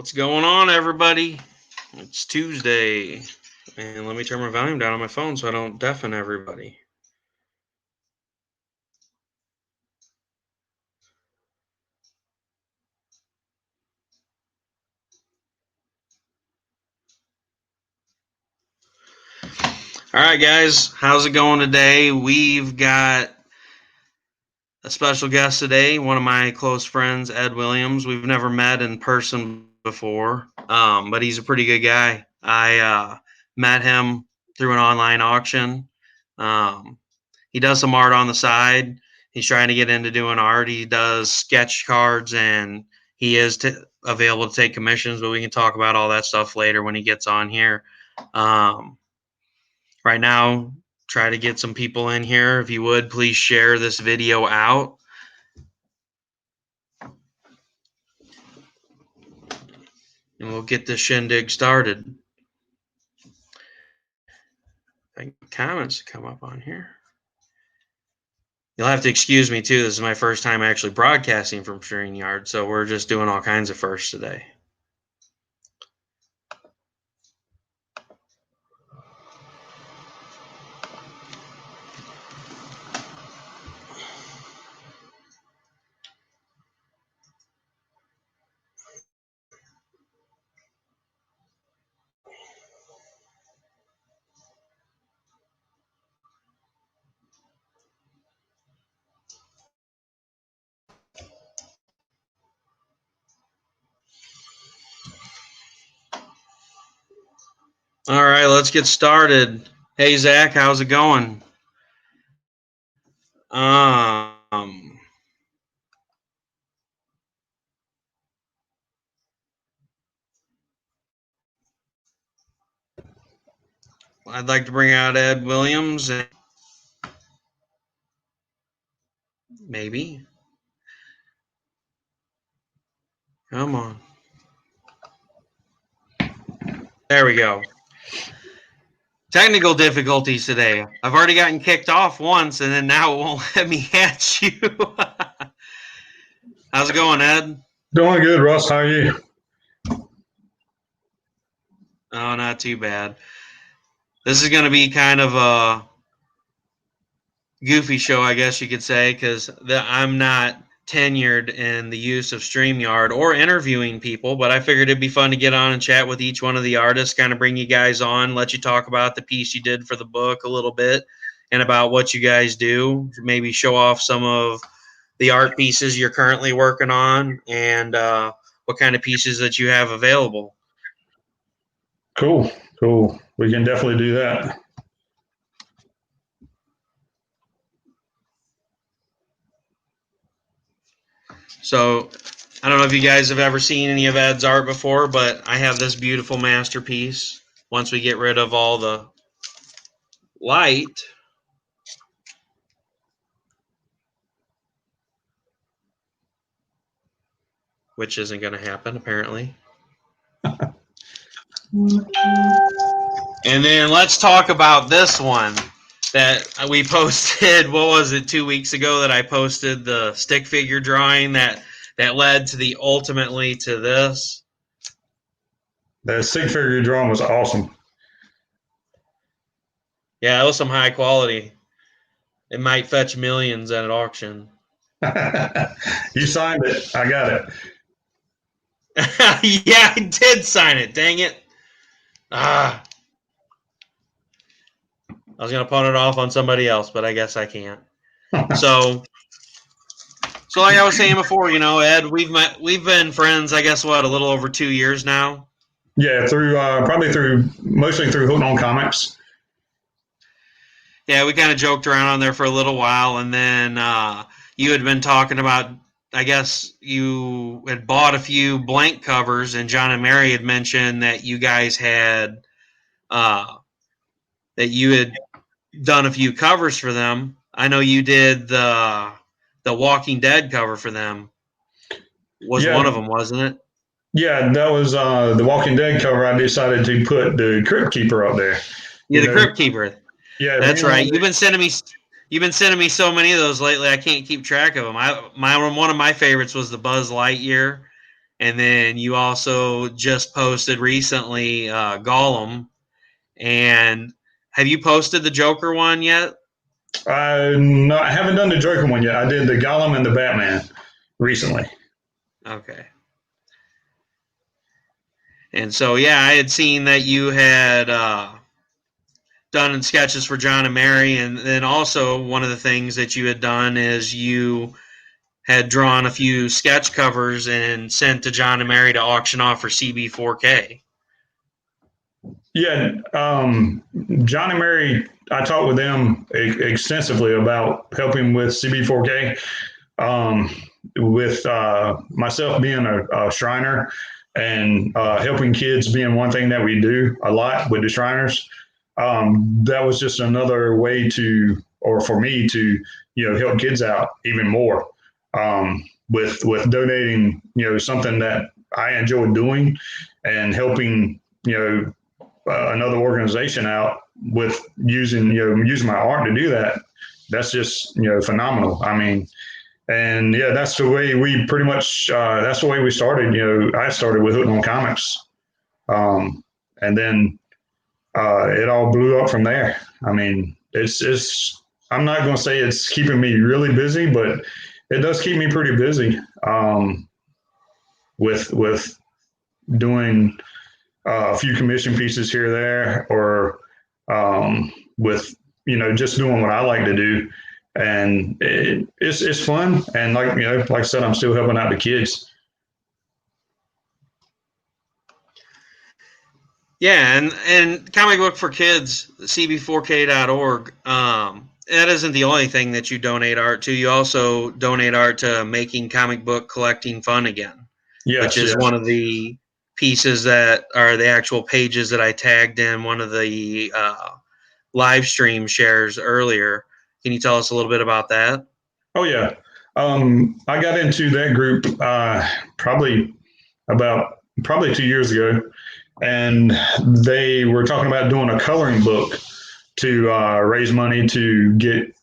What's going on, everybody? It's Tuesday, and let me turn my volume down on my phone so I don't deafen everybody. All right, guys, how's it going today? We've got a special guest today, one of my close friends, Ed Williams. We've never met in person before, but he's a pretty good guy. I met him through an online auction. He does some art on the side. He's trying to get into doing art. He does sketch cards, and he is available to take commissions, but we can talk about all that stuff later when he gets on here. Right now, try to get some people in here. If you would, please share this video out. And we'll get this shindig started. I think comments come up on here. You'll have to excuse me, too. This is my first time actually broadcasting from StreamYard, so we're just doing all kinds of firsts today. All right, let's get started. Hey, Zach, how's it going? I'd like to bring out Ed Williams. And maybe. Come on. There we go. Technical difficulties today. I've already gotten kicked off once, and then now it won't let me at you. How's it going, Ed? Doing good, Russ. How are you? Oh, not too bad. This is going to be kind of a goofy show, I guess you could say, because I'm not tenured in the use of StreamYard or interviewing people, but I figured it'd be fun to get on and chat with each one of the artists, kind of bring you guys on, let you talk about the piece you did for the book a little bit and about what you guys do, maybe show off some of the art pieces you're currently working on and what kind of pieces that you have available. Cool. We can definitely do that. So I don't know if you guys have ever seen any of Ed's art before, but I have this beautiful masterpiece. Once we get rid of all the light, which isn't going to happen apparently. And then let's talk about this one that we posted. What was it, 2 weeks ago that I posted the stick figure drawing that led to the ultimately to this. The stick figure drawing was awesome. Yeah, it was some high quality. It might fetch millions at an auction. You signed it. I got it. Yeah, I did sign it. Dang it. I was going to pawn it off on somebody else, but I guess I can't. So like I was saying before, Ed, we've been friends, I guess, a little over 2 years now. Yeah, mostly through Hooked on Comics. Yeah, we kind of joked around on there for a little while, and then you had been talking about, I guess you had bought a few blank covers, and John and Mary had mentioned that you guys had done a few covers for them. I know you did the Walking Dead cover for them. Was one of them, wasn't it? Yeah, that was the Walking Dead cover. I decided to put the Crypt Keeper up there. Yeah, the Crypt Keeper. Yeah, that's right. You've been sending me so many of those lately. I can't keep track of them. One of my favorites was the Buzz Lightyear, And then you also just posted recently Gollum. And have you posted the Joker one yet? No, I haven't done the Joker one yet. I did the Gollum and the Batman recently. Okay. And so, yeah, I had seen that you had done sketches for John and Mary. And then also, one of the things that you had done is you had drawn a few sketch covers and sent to John and Mary to auction off for CB4K. Yeah, John and Mary, I talked with them extensively about helping with CB4K. With myself being a Shriner and helping kids being one thing that we do a lot with the Shriners, that was just another way to, or for me to, help kids out even more with donating, something that I enjoy doing and helping, another organization out with using my art to do that. That's just phenomenal. I mean, and yeah, that's the way we pretty much. That's the way we started. I started with Hooked on Comics, and then it all blew up from there. I mean, it's. I'm not going to say it's keeping me really busy, but it does keep me pretty busy with doing a few commission pieces here or there, or with just doing what I like to do, and it's fun. And like I said, I'm still helping out the kids. Yeah, and comic book for kids, cb4k.org. That isn't the only thing that you donate art to. You also donate art to Making Comic Book Collecting Fun Again, which Yes, is yes. one of the pieces that are the actual pages that I tagged in one of the live stream shares earlier. Can you tell us a little bit about that? Oh yeah. I got into that group probably about probably 2 years ago, and they were talking about doing a coloring book to raise money to get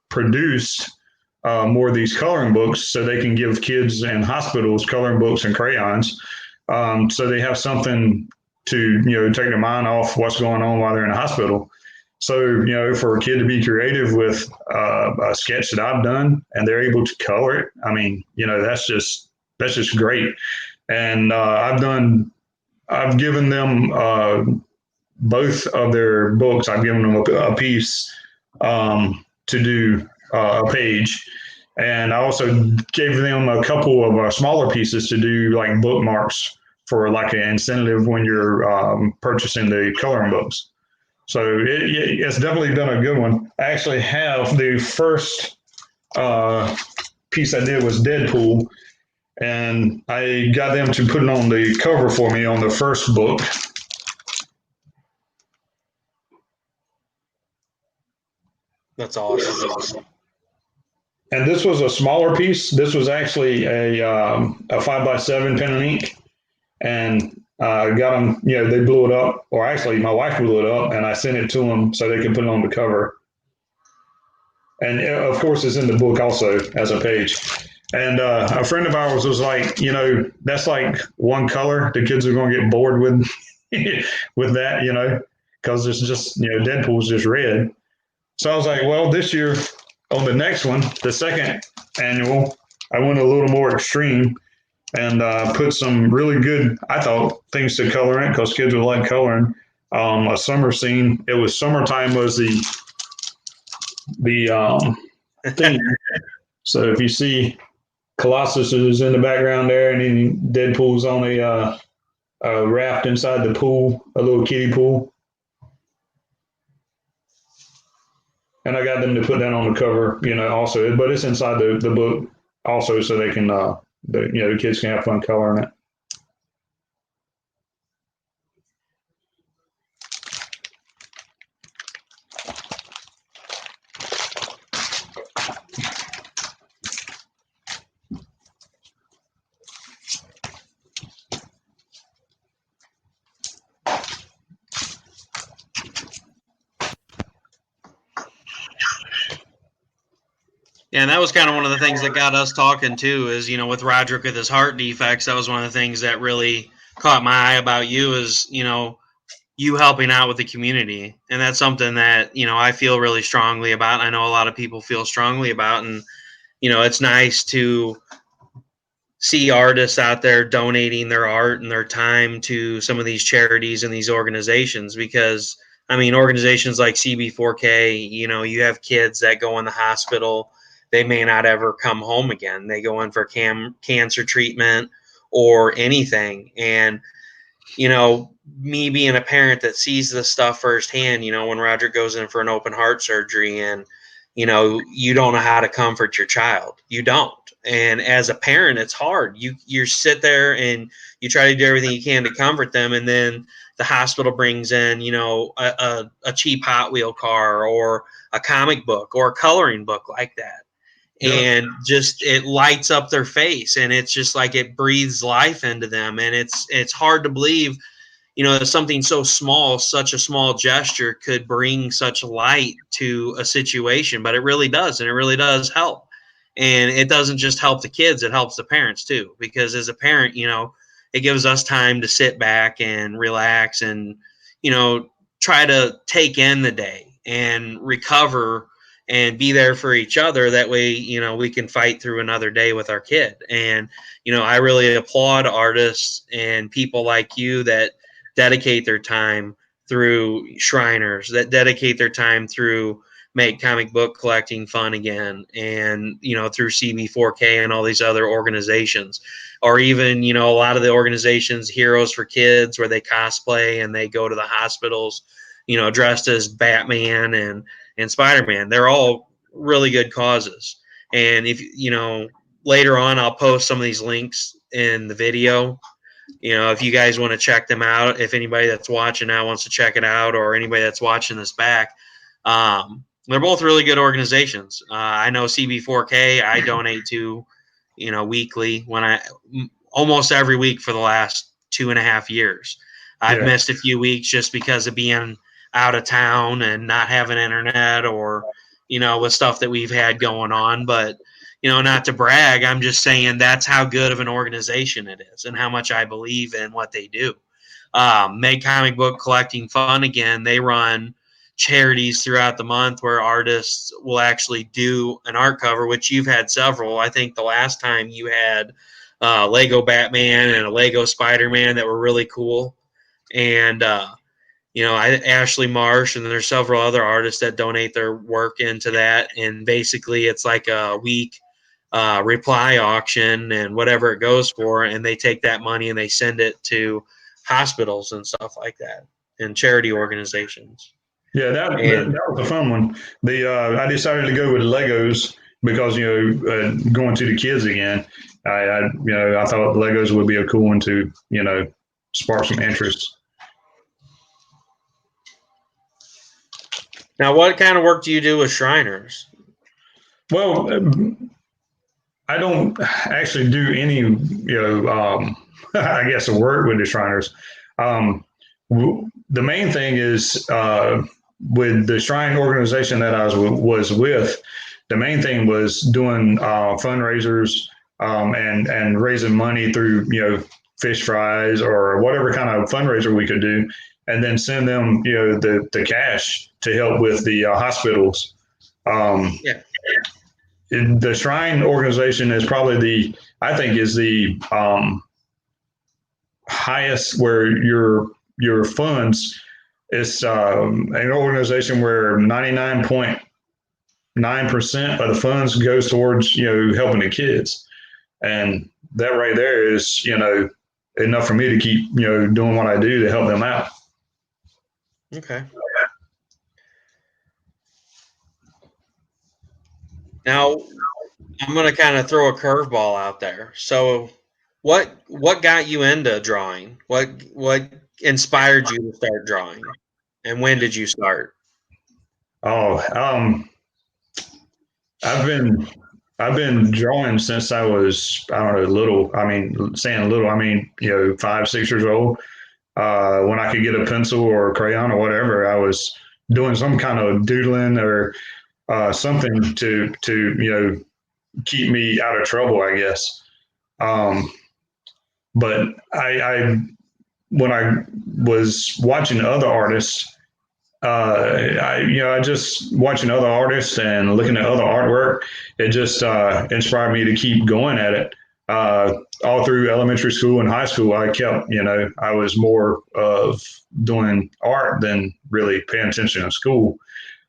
produced more of these coloring books so they can give kids in hospitals coloring books and crayons, so they have something to take their mind off what's going on while they're in the hospital. So for a kid to be creative with a sketch that I've done and they're able to color it, I mean, that's just great. And I've given them both of their books. I've given them a piece to do a page, and I also gave them a couple of smaller pieces to do like bookmarks for like an incentive when you're purchasing the coloring books. So it's definitely done a good one. I actually have the first piece I did was Deadpool, and I got them to put it on the cover for me on the first book. That's awesome. And this was a smaller piece. This was actually a 5x7 pen and ink, and got them. They blew it up, or actually, my wife blew it up, and I sent it to them so they could put it on the cover. And of course, it's in the book also as a page. And a friend of ours was like, that's like one color. The kids are going to get bored with with that, because it's just Deadpool's just red. So I was like, well, this year on the next one, the second annual, I went a little more extreme and put some really good, I thought, things to color in because kids would like coloring. A summer scene. It was summertime was the theme. So if you see Colossus is in the background there, and then Deadpool's on a raft inside the pool, a little kiddie pool. And I got them to put that on the cover, also, but it's inside the book also, so they can, the kids can have fun coloring it. Yeah, and that was kind of one of the things that got us talking too. Is with Roderick with his heart defects, that was one of the things that really caught my eye about you. Is you helping out with the community, and that's something that I feel really strongly about. I know a lot of people feel strongly about, and it's nice to see artists out there donating their art and their time to some of these charities and these organizations, because I mean organizations like CB4K, you have kids that go in the hospital, they may not ever come home again, they go in for cancer treatment or anything. And me being a parent that sees this stuff firsthand, when Roger goes in for an open heart surgery and, you don't know how to comfort your child. You don't. And as a parent, it's hard. You sit there and you try to do everything you can to comfort them. And then the hospital brings in, a cheap Hot Wheel car or a comic book or a coloring book like that, Yep. and just it lights up their face, and it's just like it breathes life into them. And it's hard to believe something so small, such a small gesture could bring such light to a situation, but it really does. And it really does help. And it doesn't just help the kids, it helps the parents too, because as a parent, it gives us time to sit back and relax and, you know, try to take in the day and recover and be there for each other. That way, we can fight through another day with our kid. And, I really applaud artists and people like you that dedicate their time through Shriners, that dedicate their time through make comic book collecting fun again, and through CB4K and all these other organizations, or even a lot of the organizations, Heroes for Kids, where they cosplay and they go to the hospitals dressed as Batman and Spider-Man. They're all really good causes. And if later on, I'll post some of these links in the video, if you guys want to check them out, if anybody that's watching now wants to check it out, or anybody that's watching this back, they're both really good organizations. I know CB4K, I donate to, weekly, when I almost every week for the last 2.5 years. I've Yeah. missed a few weeks just because of being out of town and not having internet, or, with stuff that we've had going on. But not to brag, I'm just saying that's how good of an organization it is and how much I believe in what they do. Make comic book collecting fun again. They run charities throughout the month where artists will actually do an art cover, which you've had several. I think the last time you had Lego Batman and a Lego Spider-Man that were really cool. And Ashley Marsh, and there's several other artists that donate their work into that. And basically, it's like a week reply auction and whatever it goes for, and they take that money and they send it to hospitals and stuff like that, and charity organizations. Yeah, that And was a fun one. The I decided to go with Legos because going to the kids again. I thought Legos would be a cool one to spark some interest. now, what kind of work do you do with Shriners? Well, I don't actually do any I guess work with the Shriners. The main thing is with the Shrine organization that I was with. The main thing was doing fundraisers and raising money through fish fries or whatever kind of fundraiser we could do, and then send them the cash to help with the hospitals. Um, Yeah. the Shrine organization is probably I think is the highest where your funds. It's an organization where 99.9% of the funds goes towards helping the kids, and that right there is enough for me to keep doing what I do to help them out. Okay. Now, I'm going to kind of throw a curveball out there. So, what got you into drawing? What inspired you to start drawing? And when did you start? Oh, I've been I've been drawing since I was, I don't know, little. I mean, saying little, I mean 5, 6 years old. When I could get a pencil or a crayon or whatever, I was doing some kind of doodling or something to keep me out of trouble, I guess. Um, but I when I was watching other artists, I just watching other artists and looking at other artwork, it just inspired me to keep going at it. Uh, all through elementary school and high school, I was more of doing art than really paying attention in school.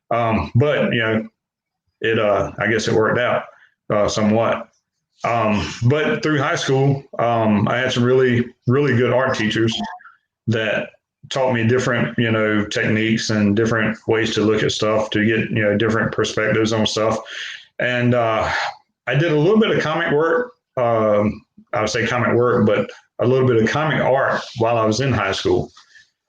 But I guess it worked out somewhat. But through high school, I had some really, really good art teachers that taught me different, techniques and different ways to look at stuff to get, different perspectives on stuff. And I did a little bit of comic work. I would say comic work, but a little bit of comic art while I was in high school.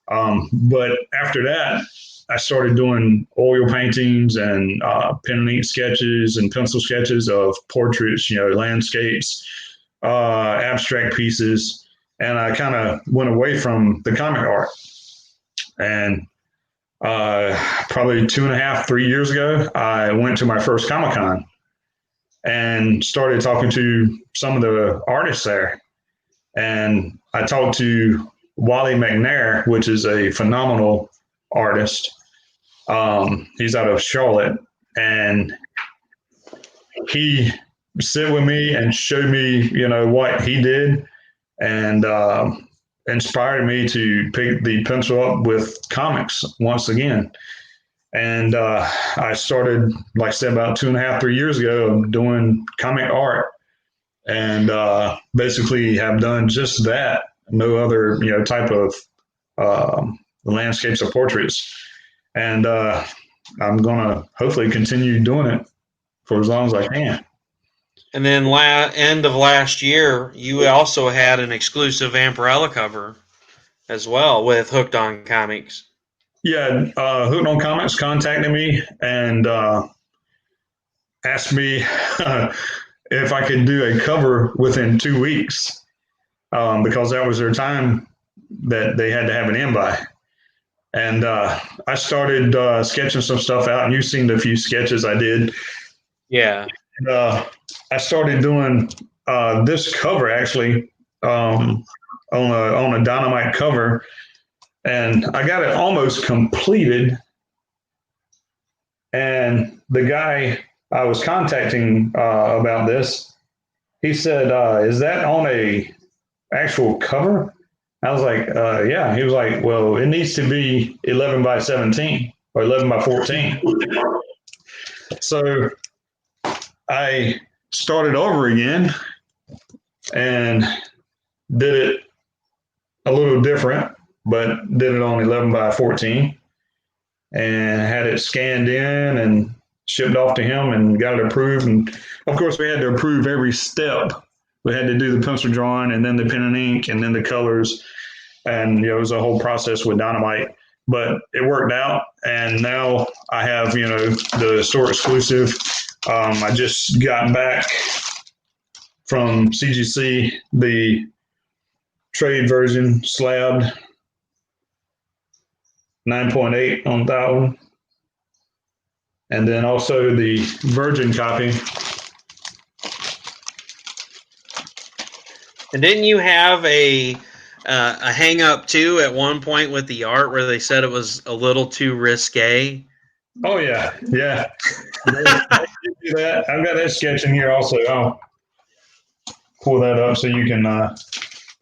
But after that, I started doing oil paintings and pen and ink sketches and pencil sketches of portraits, landscapes, abstract pieces. And I kind of went away from the comic art. And probably 2.5, 3 years ago, I went to my first Comic Con and started talking to some of the artists there. And I talked to Wally McNair, which is a phenomenal artist. He's out of Charlotte, and he sit with me and showed me, what he did, and inspired me to pick the pencil up with comics once again. And I started, like I said, about 2.5, 3 years ago, doing comic art, and basically have done just that. No other, type of landscapes or portraits. And I'm gonna hopefully continue doing it for as long as I can. And then end of last year, you also had an exclusive Vampirella cover as well with Hooked on Comics. Yeah, Hooked on Comics contacted me and asked me if I could do a cover within 2 weeks, because that was their time that they had to have it in by. And I started sketching some stuff out, and you've seen the few sketches I did. Yeah. And, I started doing this cover actually, on a Dynamite cover, and I got it almost completed. And the guy I was contacting about this, he said, "Is that on a actual cover?" I was like, "Yeah." He was like, "Well, it needs to be 11 by 17 or 11 by 14." So I started over again and did it a little different, but did it on 11 by 14 and had it scanned in and shipped off to him and got it approved. And of course, we had to approve every step. We had to do the pencil drawing and then the pen and ink and then the colors. And it was a whole process with Dynamite, but it worked out. And now I have, the store exclusive. I just got back from CGC, the trade version slabbed 9.8 on that one. And then also the virgin copy. And didn't you have a hang up too at one point with the art where they said it was a little too risque? Oh yeah. They do that. I've got that sketch in here also. I'll pull that up so you can.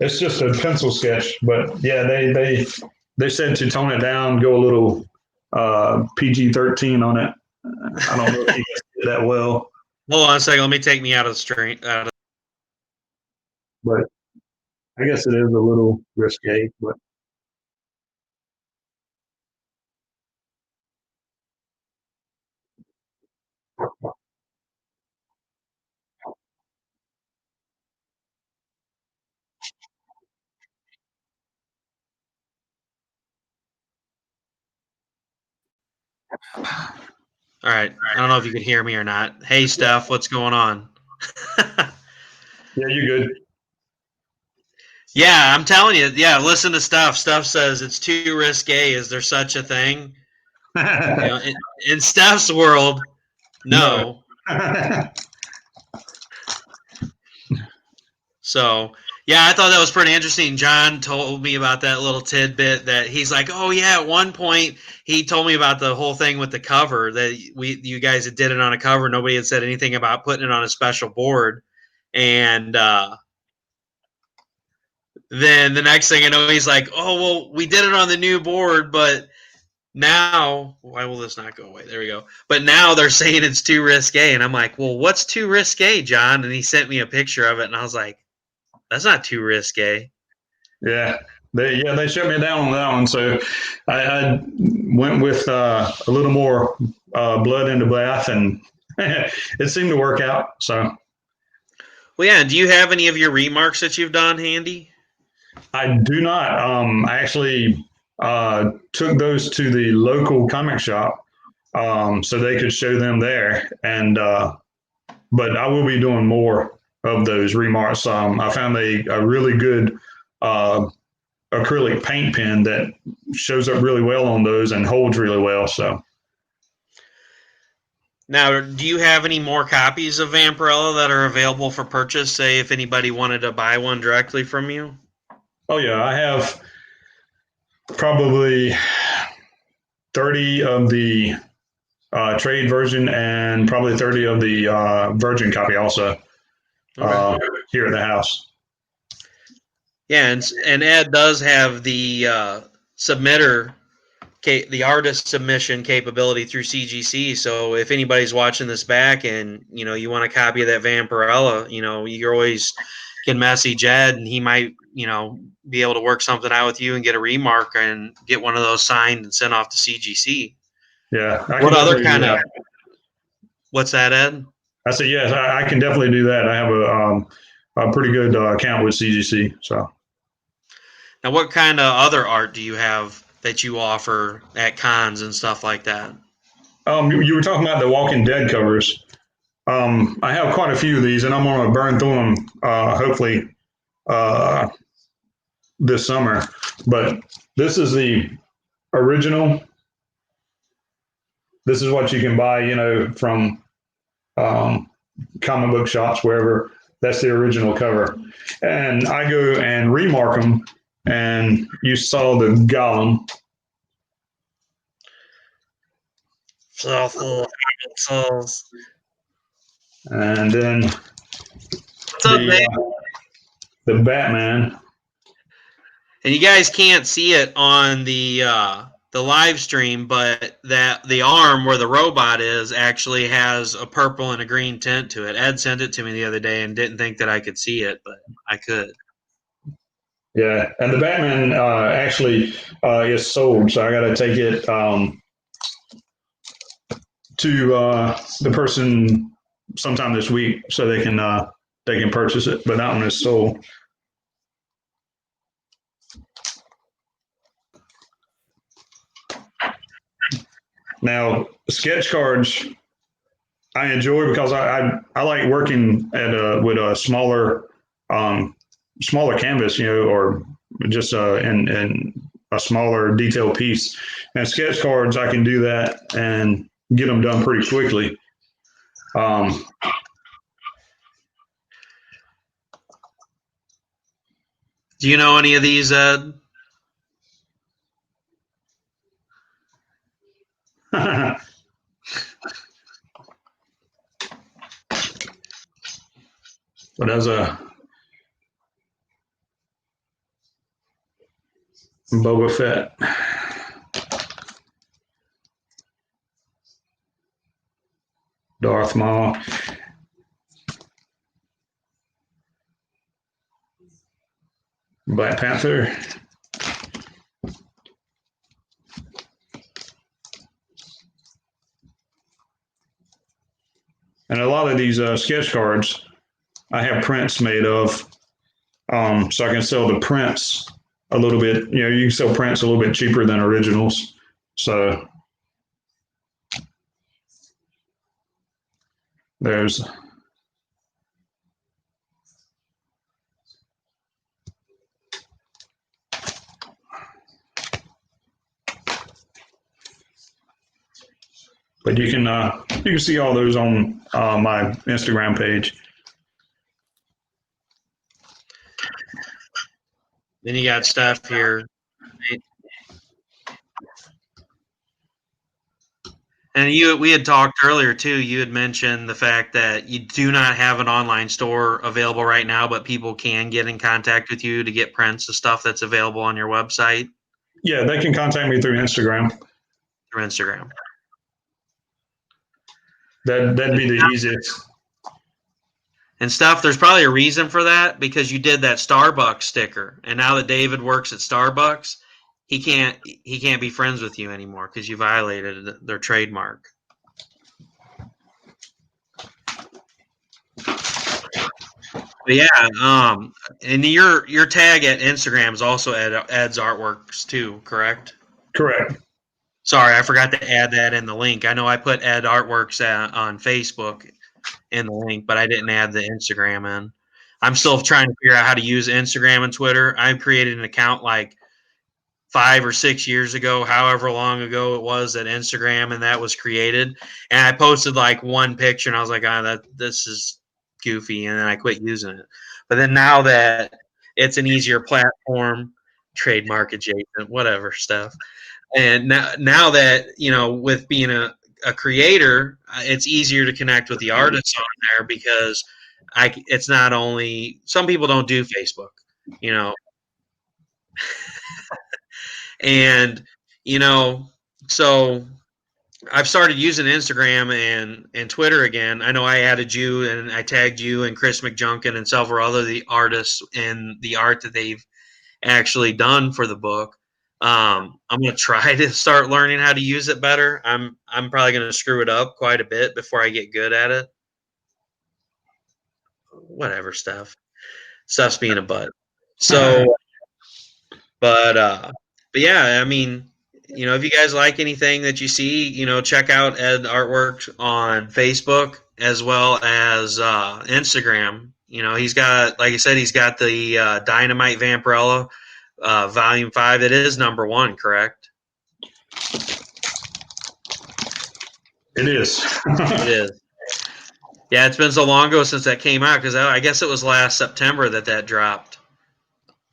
It's just a pencil sketch, but yeah, they said to tone it down, go a little PG-13 on it. I don't know if you guys did that well. Hold on a second. Let me take me out of the stream. But I guess it is a little risque, but. All right. I don't know if you could hear me or not. Hey, Steph, what's going on? Yeah, you good. Yeah, I'm telling you. Yeah, listen to Steph. Steph says it's too risque. Is there such a thing? In Steph's world, No. No. So, yeah, I thought that was pretty interesting. John told me about that little tidbit that he's like, "Oh yeah, at one point he told me about the whole thing with the cover that you guys had did it on a cover. Nobody had said anything about putting it on a special board." And then the next thing I know, he's like, "Oh well, we did it on the new board, but now why will this not go away? There we go. But now they're saying it's too risque." And I'm like, "Well, what's too risque, John?" And he sent me a picture of it, and I was like, "That's not too risque." Yeah, they shut me down on that one. So I went with a little more blood in the bath, and it seemed to work out. So Well, yeah. Do you have any of your remarks that you've done handy? I do not. I actually took those to the local comic shop so they could show them there, and but I will be doing more of those remarks. I found a really good uh, acrylic paint pen that shows up really well on those and holds really well. So, Now, do you have any more copies of Vampirella that are available for purchase? Say, if anybody wanted to buy one directly from you. oh yeah, I have probably 30 of the trade version and probably 30 of the virgin copy also Okay. here at the house. Yeah, and Ed does have the submitter, the artist submission capability through CGC. So if anybody's watching this back and you want a copy of that Vampirella, you always can message Ed, and he might be able to work something out with you and get a remark and get one of those signed and sent off to CGC. Yeah, I can What other definitely do kind of that. what's that, Ed? I said yes, I can definitely do that. I have a pretty good account with CGC. So, Now, what kind of other art do you have that you offer at cons and stuff like that? you were talking about the Walking Dead covers. I have quite a few of these, and I'm going to burn through them hopefully uh, this summer. But this is the original. This is what you can buy, from um, comic book shops, wherever. That's the original cover. And I go and remark them, and you saw the Gollum. Souls. And then What's up, the babe? the Batman. And you guys can't see it on the live stream, but that the arm where the robot is actually has a purple and a green tint to it. Ed sent it to me the other day and didn't think that I could see it, but I could. Yeah, and the Batman actually is sold, so I got to take it to the person sometime this week so they can purchase it. But that one is sold. Now, sketch cards I enjoy because I like working at with a smaller canvas, or just in a smaller detailed piece. And sketch cards, I can do that and get them done pretty quickly. Um, Do you know any of these, Ed? but as a Boba Fett. Darth Maul. Black Panther. And a lot of these sketch cards, I have prints made of, so I can sell the prints a little bit. You can sell prints a little bit cheaper than originals. So there's But you can see all those on my Instagram page. Then you got stuff here. And we had talked earlier too. You had mentioned the fact that you do not have an online store available right now, but people can get in contact with you to get prints of stuff that's available on your website Yeah, they can contact me through Instagram. through Instagram. That'd be the easiest. And stuff, there's probably a reason for that because you did that Starbucks sticker. And now that David works at Starbucks, he can't be friends with you anymore because you violated their trademark. But yeah, and your tag at Instagram is also Ed's Artworks too, correct? Correct. Sorry, I forgot to add that in the link. I know I put Ed Artworks on Facebook in the link, but I didn't add the Instagram in. I'm still trying to figure out how to use Instagram and Twitter. I created an account like 5 or 6 years ago, however long ago it was that Instagram and that was created. And I posted like one picture and I was like, this is goofy. And then I quit using it. But then now that it's an easier platform, trademark adjacent, whatever stuff. And now that, with being a creator, it's easier to connect with the artists on there because it's not only, some people don't do Facebook, and so I've started using Instagram and Twitter again. I know I added you and I tagged you and Chris McJunkin and several other the artists in the art that they've actually done for the book. I'm going to try to start learning how to use it better. I'm probably going to screw it up quite a bit before I get good at it. Whatever stuff's being a butt. So, but yeah, I mean, if you guys like anything that you see, check out Ed Artwork on Facebook as well as Instagram. He's got, like I said, he's got the Dynamite Vampirella Volume 5. It is #1, correct? It is. It is. Yeah, it's been so long ago since that came out because I guess it was last September that dropped.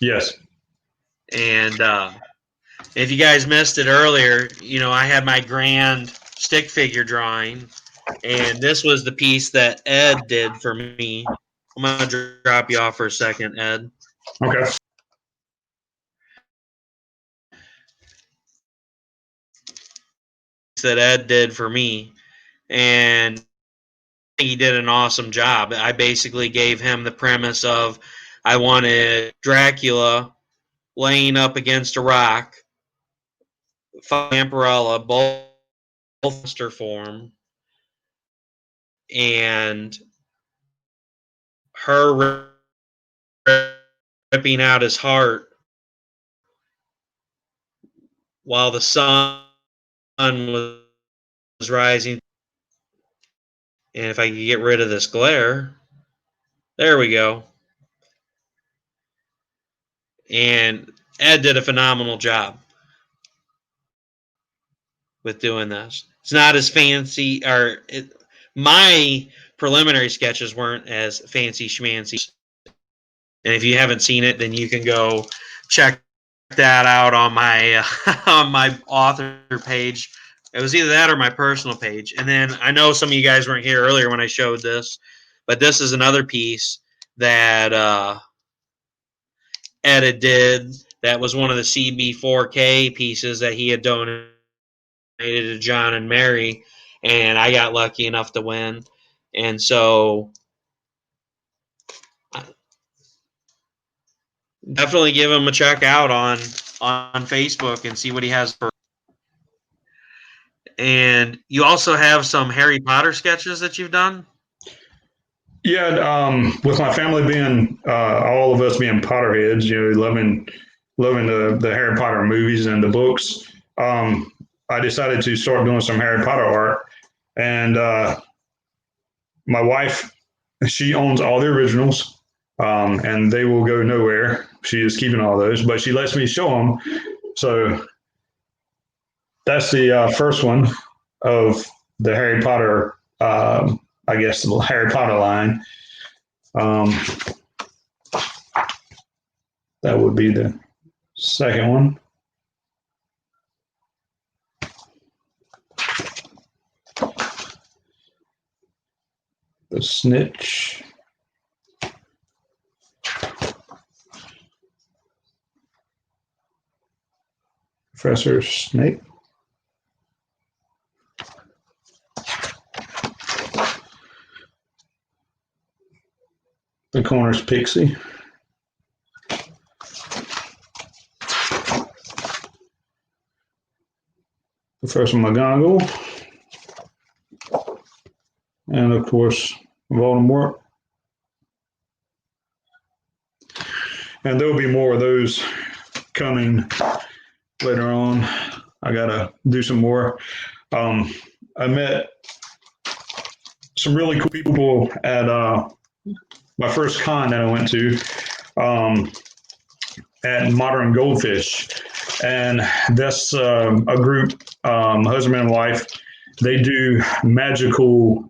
Yes. And if you guys missed it earlier, I had my grand stick figure drawing, and this was the piece that Ed did for me. I'm going to drop you off for a second, Ed. Okay. That Ed did for me, and he did an awesome job. I basically gave him the premise of I wanted Dracula laying up against a rock, Vampirella, both monster form, and her ripping out his heart while the sun was rising. And if I could get rid of this glare, there we go. And Ed did a phenomenal job with doing this. It's not as fancy, my preliminary sketches weren't as fancy schmancy. And if you haven't seen it, then you can go check that out on my on my author page. It was either that or my personal page. And then I know some of you guys weren't here earlier when I showed this, but this is another piece that Ed did. That was one of the CB4K pieces that he had donated to John and Mary, and I got lucky enough to win. And so definitely give him a check out on Facebook and see what he has for. And you also have some Harry Potter sketches that you've done? Yeah, with my family being all of us being Potterheads, loving the Harry Potter movies and the books, I decided to start doing some Harry Potter art. And my wife, she owns all the originals, and they will go nowhere. She is keeping all those, but she lets me show them. So that's the first one of the Harry Potter, I guess the Harry Potter line. That would be the second one. The Snitch. Professor Snape. The Corner's Pixie. Professor McGonagall. And of course, Voldemort. And there'll be more of those coming later on. I gotta do some more. I met some really cool people at my first con that I went to at Modern Goldfish, and that's a group, husband and wife. They do magical.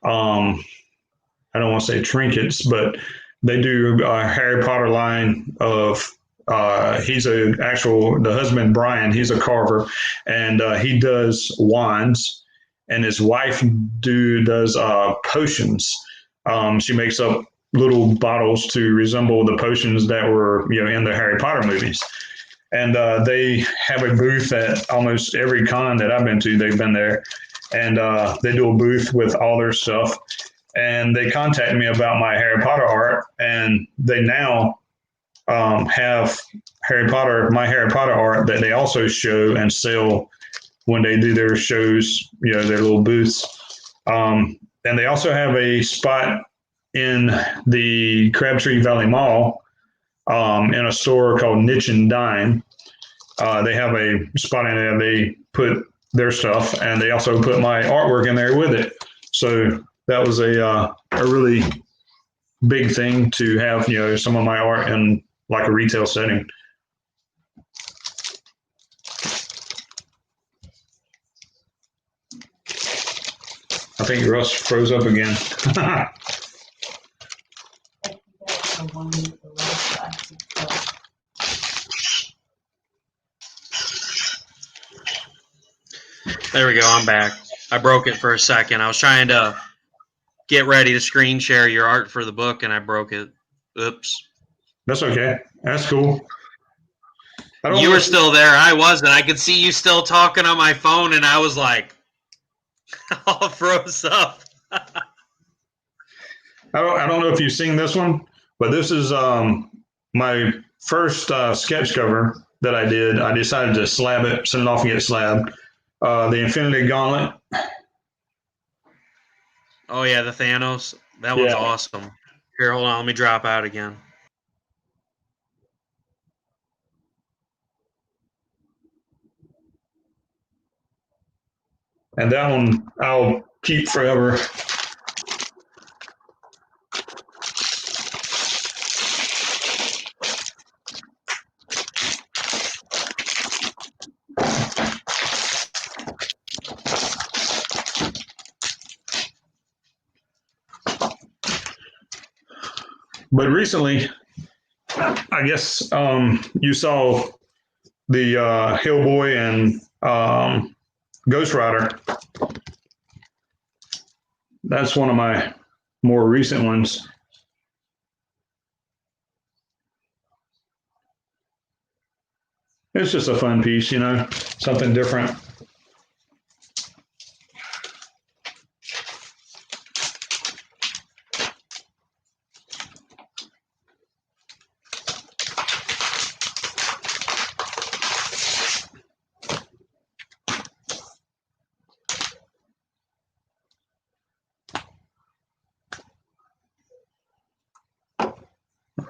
I don't want to say trinkets, but they do a Harry Potter line of. The husband, Brian, he's a carver, and he does wands, and his wife does potions. She makes up little bottles to resemble the potions that were, in the Harry Potter movies. And they have a booth at almost every con that I've been to. They've been there, and they do a booth with all their stuff. And they contacted me about my Harry Potter art, and they now have my Harry Potter art that they also show and sell when they do their shows, their little booths. And they also have a spot in the Crabtree Valley Mall in a store called Niche and Dine. They have a spot in there. They put their stuff, and they also put my artwork in there with it. So that was a really big thing to have, some of my art in like a retail setting. I think Russ froze up again. There we go. I'm back. I broke it for a second. I was trying to get ready to screen share your art for the book, and I broke it. Oops. That's okay. That's cool. You were still there. I wasn't. I could see you still talking on my phone, and I was like, all froze up. I don't know if you've seen this one, but this is my first sketch cover that I did. I decided to slab it, send it off and get slabbed. The Infinity Gauntlet. Oh, yeah, the Thanos. That one's awesome. Here, hold on. Let me drop out again. And that one I'll keep forever. But recently, I guess you saw the Hellboy and Ghost Rider. That's one of my more recent ones. It's just a fun piece, something different.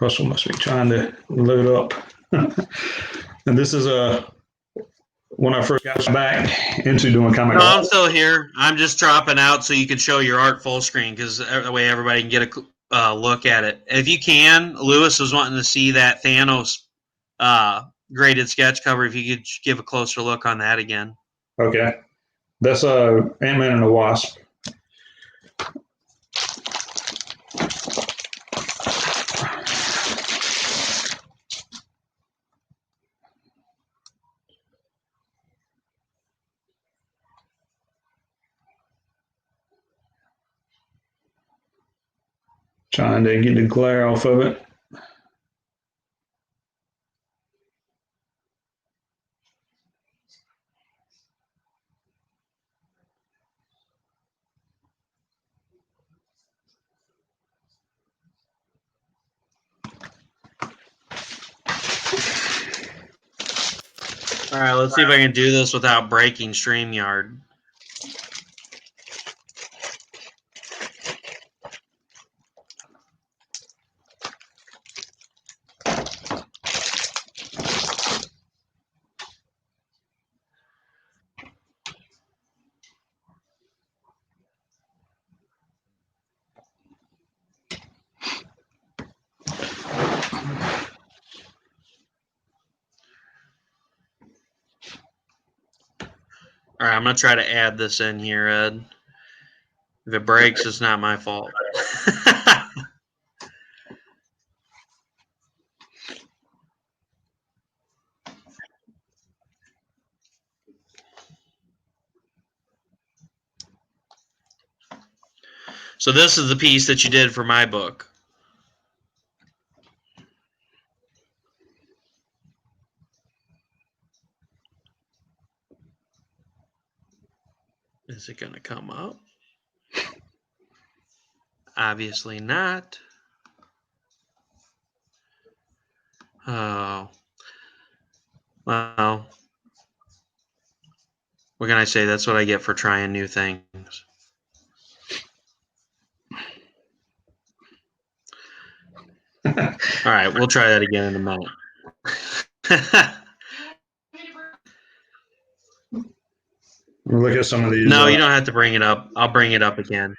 Russell must be trying to load up. And this is when I first got back into doing comic. No, I'm still here. I'm just dropping out so you can show your art full screen, because that way everybody can get a look at it. If you can, Lewis was wanting to see that Thanos graded sketch cover. If you could give a closer look on that again. Okay. That's Ant-Man and the Wasp. Trying to get the glare off of it. All right, let's see if I can do this without breaking StreamYard. All right, I'm going to try to add this in here, Ed. If it breaks, it's not my fault. So this is the piece that you did for my book. Is it going to come up? Obviously not. Oh. Well, what can I say? That's what I get for trying new things. All right, we'll try that again in a minute. Look at some of these. No, you don't have to bring it up. I'll bring it up again.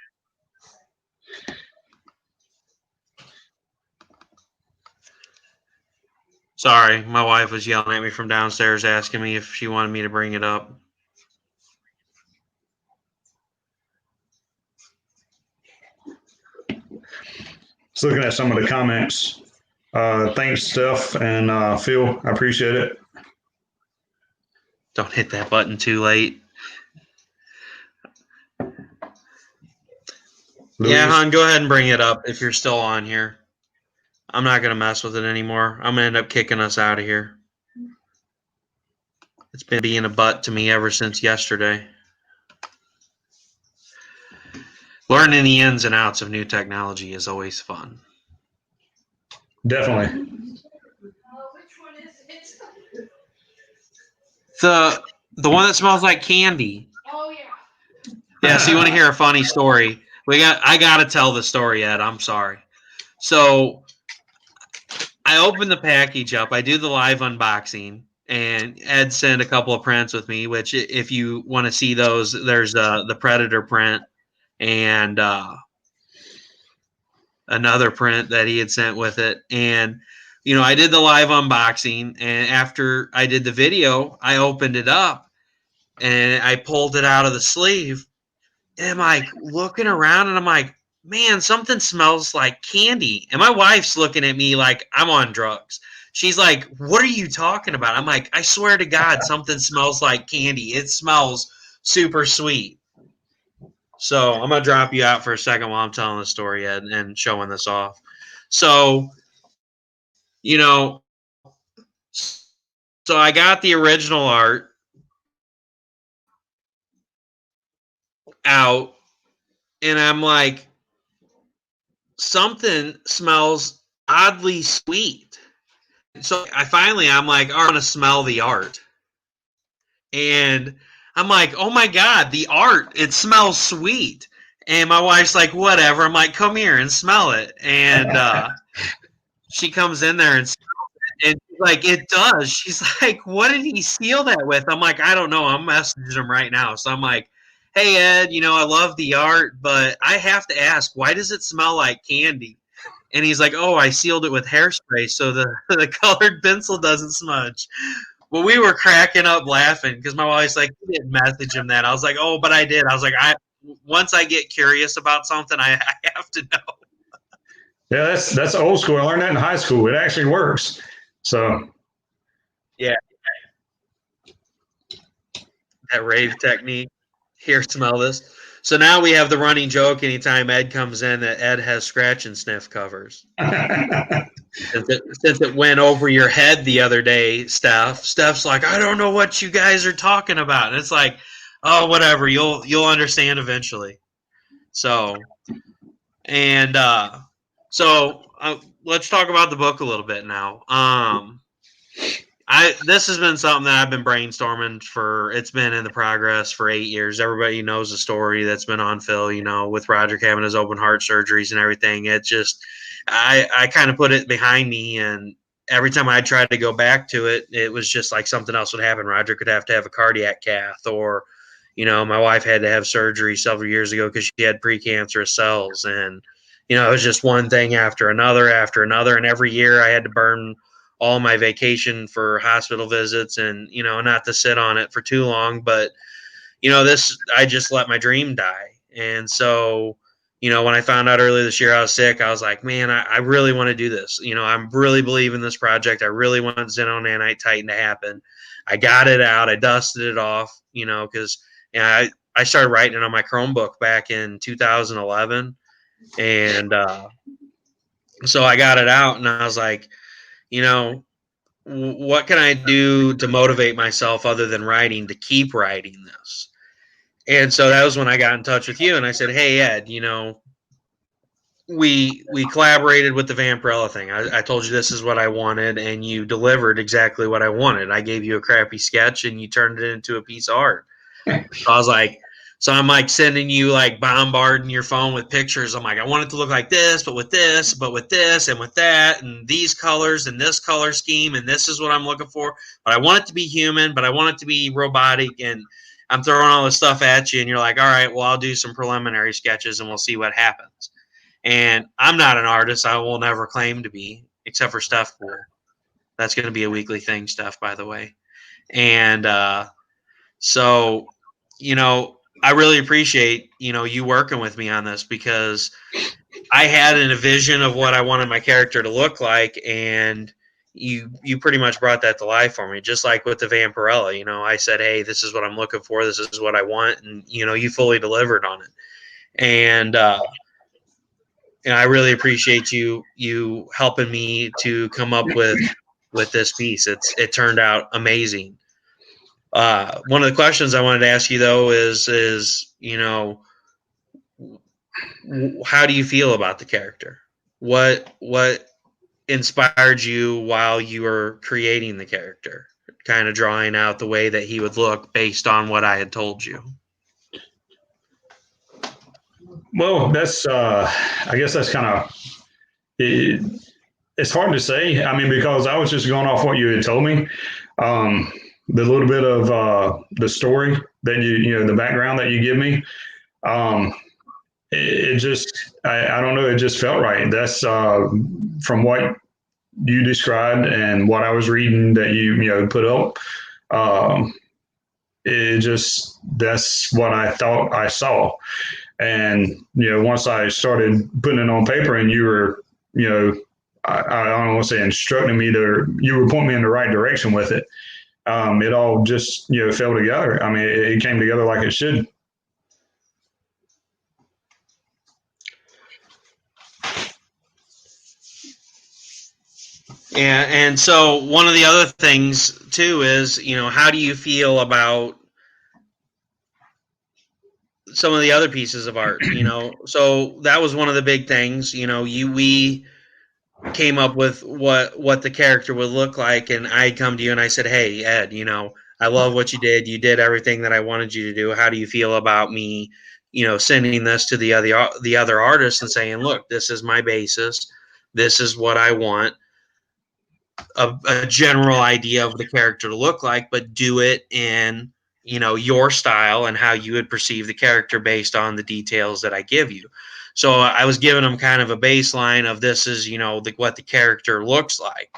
Sorry, my wife was yelling at me from downstairs asking me if she wanted me to bring it up. Just looking at some of the comments. Thanks, Steph and Phil. I appreciate it. Don't hit that button too late. Louise? Yeah, hon, go ahead and bring it up if you're still on here. I'm not going to mess with it anymore. I'm going to end up kicking us out of here. It's been being a butt to me ever since yesterday. Learning the ins and outs of new technology is always fun. Definitely. Which one is it? The one that smells like candy. Oh yeah. Yeah, so you want to hear a funny story? I got to tell the story, Ed. I'm sorry. So I open the package up. I do the live unboxing, and Ed sent a couple of prints with me. Which, if you want to see those, there's the Predator print and another print that he had sent with it. And I did the live unboxing, and after I did the video, I opened it up and I pulled it out of the sleeve. And I'm like looking around, and I'm like, man, something smells like candy. And my wife's looking at me like I'm on drugs. She's like, what are you talking about? I'm like, I swear to God, something smells like candy. It smells super sweet. So I'm going to drop you out for a second while I'm telling the story, Ed, and showing this off. So, so I got the original art out, and I'm like, something smells oddly sweet. So I'm like, I want to smell the art. And I'm like, oh my God, the art, it smells sweet. And my wife's like, whatever. I'm like, come here and smell it. And she comes in there and she's like, it does. She's like, what did he seal that with? I'm like, I don't know. I'm messaging him right now. So I'm like, hey, Ed, I love the art, but I have to ask, why does it smell like candy? And he's like, oh, I sealed it with hairspray so the colored pencil doesn't smudge. Well, we were cracking up laughing because my wife's like, "You didn't message him that." I was like, "Oh, but I did." I was like, "I once I get curious about something, I have to know." Yeah, that's old school. I learned that in high school. It actually works. So Yeah, that rave technique. Here, smell this. So now we have the running joke anytime Ed comes in that Ed has scratch and sniff covers. Since it went over your head the other day, Steph's like, I don't know what you guys are talking about. And it's like, oh, whatever. You'll understand eventually. So and let's talk about the book a little bit now. This has been something that I've been brainstorming for. It's been in the progress for 8 years. Everybody knows the story that's been on Phil, with Roger having his open heart surgeries and everything. It just, I kind of put it behind me, and every time I tried to go back to it, it was just like something else would happen. Roger could have to have a cardiac cath, or, my wife had to have surgery several years ago because she had precancerous cells, and it was just one thing after another, and every year I had to burn all my vacation for hospital visits, and not to sit on it for too long, but this, I just let my dream die. And so when I found out earlier this year I was sick, I was like, man, I really want to do this. I'm really believing this project. I really want Xeno Nanite Titan to happen. I got it out, I dusted it off, because I started writing it on my Chromebook back in 2011, and so I got it out, and I was like, what can I do to motivate myself other than writing to keep writing this? And so that was when I got in touch with you, and I said, hey, Ed, we collaborated with the Vampirella thing. I told you this is what I wanted, and you delivered exactly what I wanted. I gave you a crappy sketch, and you turned it into a piece of art. So I was like, so I'm like sending you, like, bombarding your phone with pictures. I'm like, I want it to look like this, but with this, and with that, and these colors, and this color scheme, and this is what I'm looking for. But I want it to be human, but I want it to be robotic, and I'm throwing all this stuff at you, and you're like, all right, well, I'll do some preliminary sketches, and we'll see what happens. And I'm not an artist. I will never claim to be, except for Steph Pool. That's going to be a weekly thing, Steph, by the way. And so, I really appreciate, you working with me on this, because I had a vision of what I wanted my character to look like, and you pretty much brought that to life for me. Just like with the Vampirella, I said, hey, this is what I'm looking for. This is what I want. And, you fully delivered on it. And I really appreciate you helping me to come up with this piece. It turned out amazing. One of the questions I wanted to ask you, though, is how do you feel about the character? What inspired you while you were creating the character, kind of drawing out the way that he would look based on what I had told you? well, that's I guess that's kind of it's hard to say. I mean, because I was just going off what you had told me. The little bit of the story that the background that you give me. Um, it just, I don't know, it just felt right. That's from what you described and what I was reading that you put up. Um, it just, that's what I thought I saw. And, once I started putting it on paper and you were, I don't want to say instructing me you were pointing me in the right direction with it. It all just, fell together. I mean, it came together like it should. Yeah, and so one of the other things too is, how do you feel about some of the other pieces of art? So that was one of the big things. We came up with what the character would look like, and I come to you and I said, hey, Ed, I love what you did. You did everything that I wanted you to do. How do you feel about me, sending this to the other artists and saying, look, this is my basis. This is what I want. A general idea of the character to look like, but do it in your style and how you would perceive the character based on the details that I give you. So I was giving them kind of a baseline of this is what the character looks like,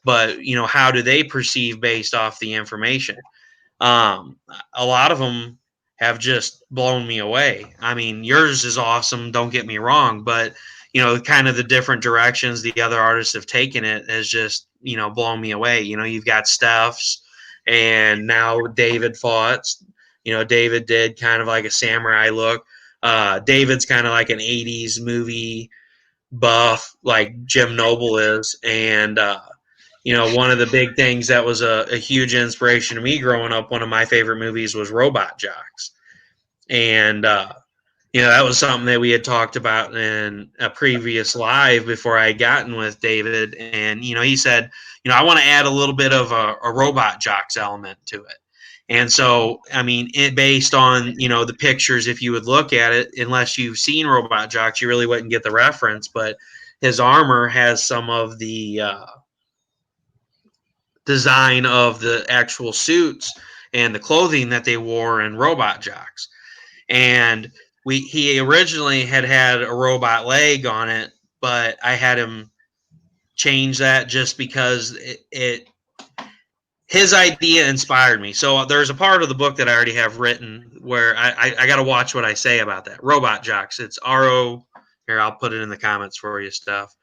but how do they perceive based off the information? A lot of them have just blown me away. I mean, yours is awesome, don't get me wrong, but kind of the different directions the other artists have taken it has just blown me away. You've got Steph's, and now David fought. David did kind of like a samurai look. David's kind of like an 80s movie buff, like Jim Noble is. And one of the big things that was a huge inspiration to me growing up, one of my favorite movies was Robot Jocks. And that was something that we had talked about in a previous live before I had gotten with David. And he said, I want to add a little bit of a Robot Jocks element to it. And so, I mean, based on the pictures, if you would look at it, unless you've seen Robot Jocks, you really wouldn't get the reference. But his armor has some of the design of the actual suits and the clothing that they wore in Robot Jocks. And he originally had a robot leg on it, but I had him change that just because his idea inspired me. So there's a part of the book that I already have written where I got to watch what I say about that. Robot Jocks. It's RO. Here, I'll put it in the comments for you, stuff.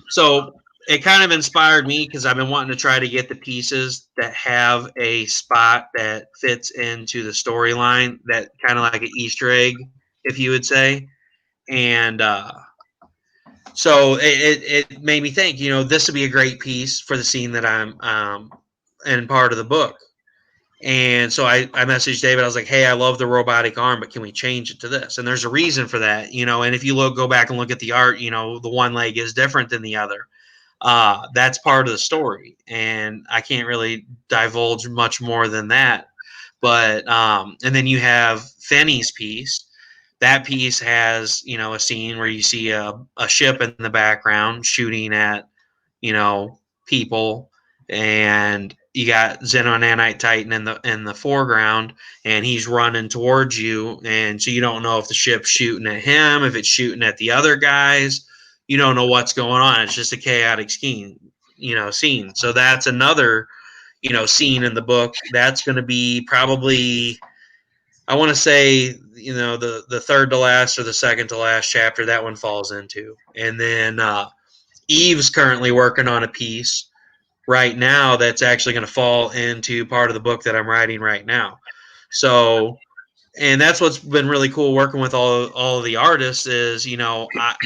So it kind of inspired me because I've been wanting to try to get the pieces that have a spot that fits into the storyline, that kind of like an Easter egg, if you would say. And so it made me think, this would be a great piece for the scene that I'm in part of the book. And so I messaged David. I was like, hey, I love the robotic arm, but can we change it to this? And there's a reason for that, and if you go back and look at the art, the one leg is different than the other. That's part of the story, and I can't really divulge much more than that. But and then you have Finney's piece. That piece has a scene where you see a ship in the background shooting at people, and you got Xeno Nanite Titan in the foreground, and he's running towards you, and so you don't know if the ship's shooting at him, if it's shooting at the other guys. You don't know what's going on. It's just a chaotic scene. So that's another scene in the book that's going to be probably, I want to say, the third to last or the second to last chapter that one falls into. And then Eve's currently working on a piece right now that's actually going to fall into part of the book that I'm writing right now. So, and that's what's been really cool working with all of the artists is,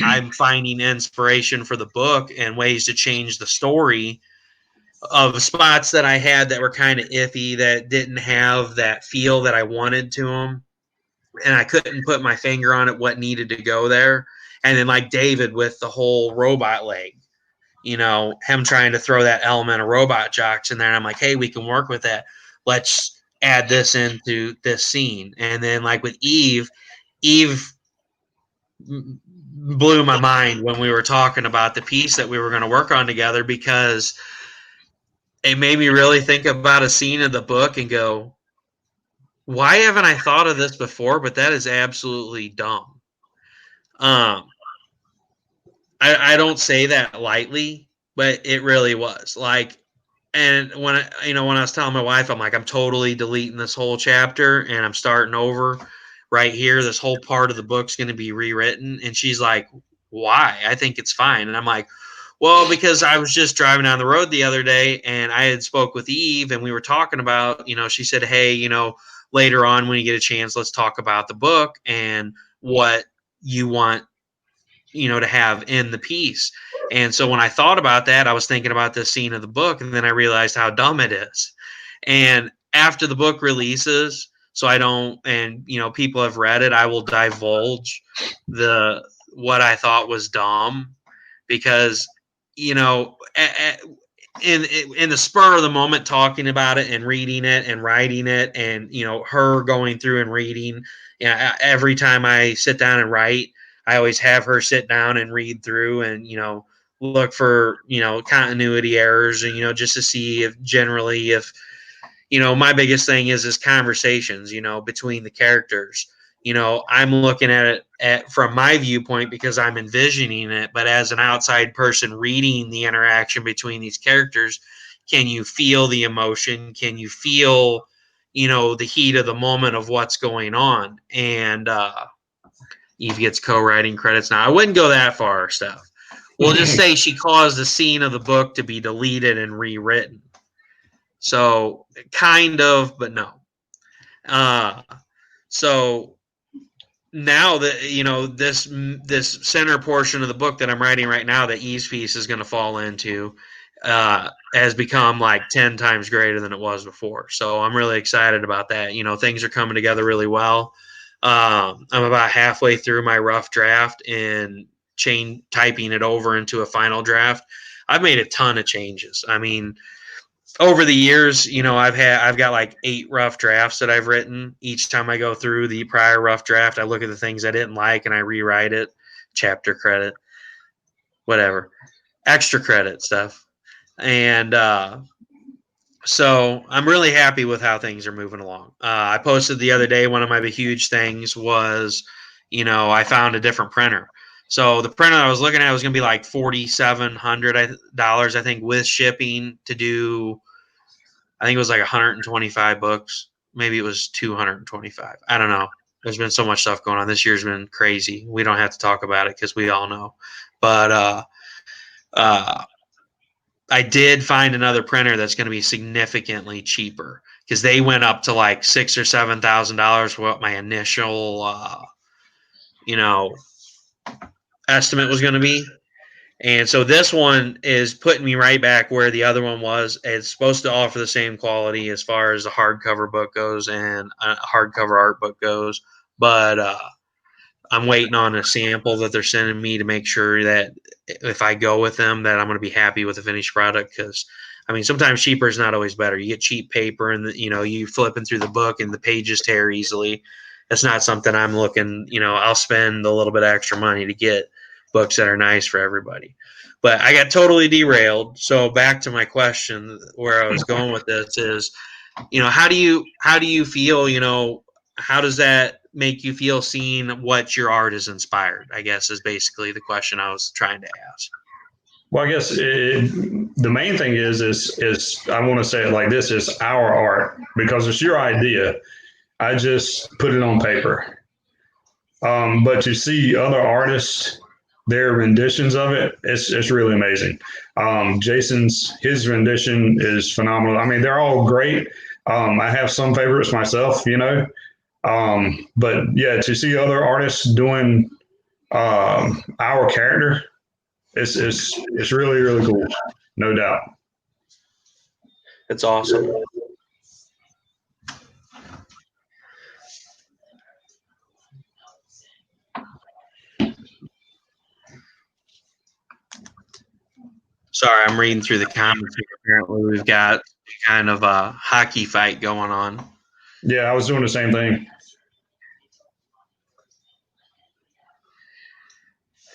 I'm finding inspiration for the book and ways to change the story of spots that I had that were kind of iffy, that didn't have that feel that I wanted to them. And I couldn't put my finger on it, what needed to go there. And then like David with the whole robot leg, him trying to throw that element of Robot Jocks in there. And I'm like, hey, we can work with that. Let's add this into this scene. And then like with Eve blew my mind when we were talking about the piece that we were going to work on together, because it made me really think about a scene in the book and go, why haven't I thought of this before? But that is absolutely dumb. I don't say that lightly, but it really was like, and when I was telling my wife, I'm like, I'm totally deleting this whole chapter and I'm starting over right here. This whole part of the book's going to be rewritten. And she's like, why? I think it's fine. And I'm like, well, because I was just driving down the road the other day and I had spoke with Eve and we were talking about, she said, hey, later on when you get a chance, let's talk about the book and what you want to have in the piece. And so when I thought about that, I was thinking about this scene of the book, and then I realized how dumb it is. And after the book releases, so I don't, and people have read it, I will divulge what I thought was dumb, because in the spur of the moment, talking about it and reading it and writing it, and her going through and reading, every time I sit down and write, I always have her sit down and read through and, look for, continuity errors and, just to see if generally, if, my biggest thing is conversations, between the characters, I'm looking at it from my viewpoint because I'm envisioning it, but as an outside person reading the interaction between these characters, can you feel the emotion? Can you feel, the heat of the moment of what's going on? And Eve gets co-writing credits. Now, I wouldn't go that far, Steph. We'll just say she caused a scene of the book to be deleted and rewritten. So kind of, but no. So now that this center portion of the book that I'm writing right now that Eve's piece is going to fall into has become like 10 times greater than it was before. So I'm really excited about that. Things are coming together really well. I'm about halfway through my rough draft and typing it over into a final draft. I've made a ton of changes. I mean, over the years, I've got like 8 rough drafts that I've written. Each time I go through the prior rough draft, I look at the things I didn't like and I rewrite it. Chapter credit, whatever, extra credit stuff. And so I'm really happy with how things are moving along. I posted the other day, one of my huge things was, I found a different printer. So the printer I was looking at was going to be like $4,700, I think, with shipping to do. I think it was like 125 books. Maybe it was 225. I don't know. There's been so much stuff going on. This year's been crazy. We don't have to talk about it because we all know. But I did find another printer that's going to be significantly cheaper because they went up to like $6,000 or $7,000 for what my initial, estimate was going to be. And so this one is putting me right back where the other one was. It's supposed to offer the same quality as far as a hardcover book goes and a hardcover art book goes. But I'm waiting on a sample that they're sending me to make sure that if I go with them, that I'm going to be happy with the finished product. Because, I mean, sometimes cheaper is not always better. You get cheap paper and, you flipping through the book and the pages tear easily. That's not something I'm looking, I'll spend a little bit extra money to get books that are nice for everybody. But I got totally derailed. So back to my question, where I was going with this is, how do you feel, how does that make you feel seeing what your art is inspired? I guess is basically the question I was trying to ask. Well, I guess the main thing is I want to say it like this: is our art because it's your idea. I just put it on paper. But to see other artists, their renditions of it, it's really amazing. His rendition is phenomenal. I mean, they're all great. I have some favorites myself, but yeah, to see other artists doing our character, it's really really cool, no doubt. It's awesome. Sorry, I'm reading through the comments here. Apparently, we've got kind of a hockey fight going on. Yeah, I was doing the same thing.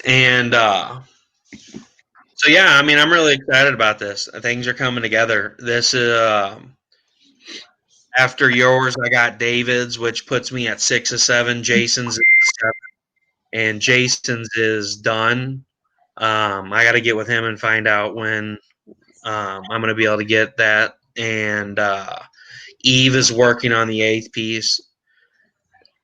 And so, yeah, I mean, I'm really excited about this. Things are coming together. This is after yours, I got David's, which puts me at 6 of 7. Jason's is 7, and Jason's is done. I got to get with him and find out when I'm going to be able to get that. And Eve is working on the 8th piece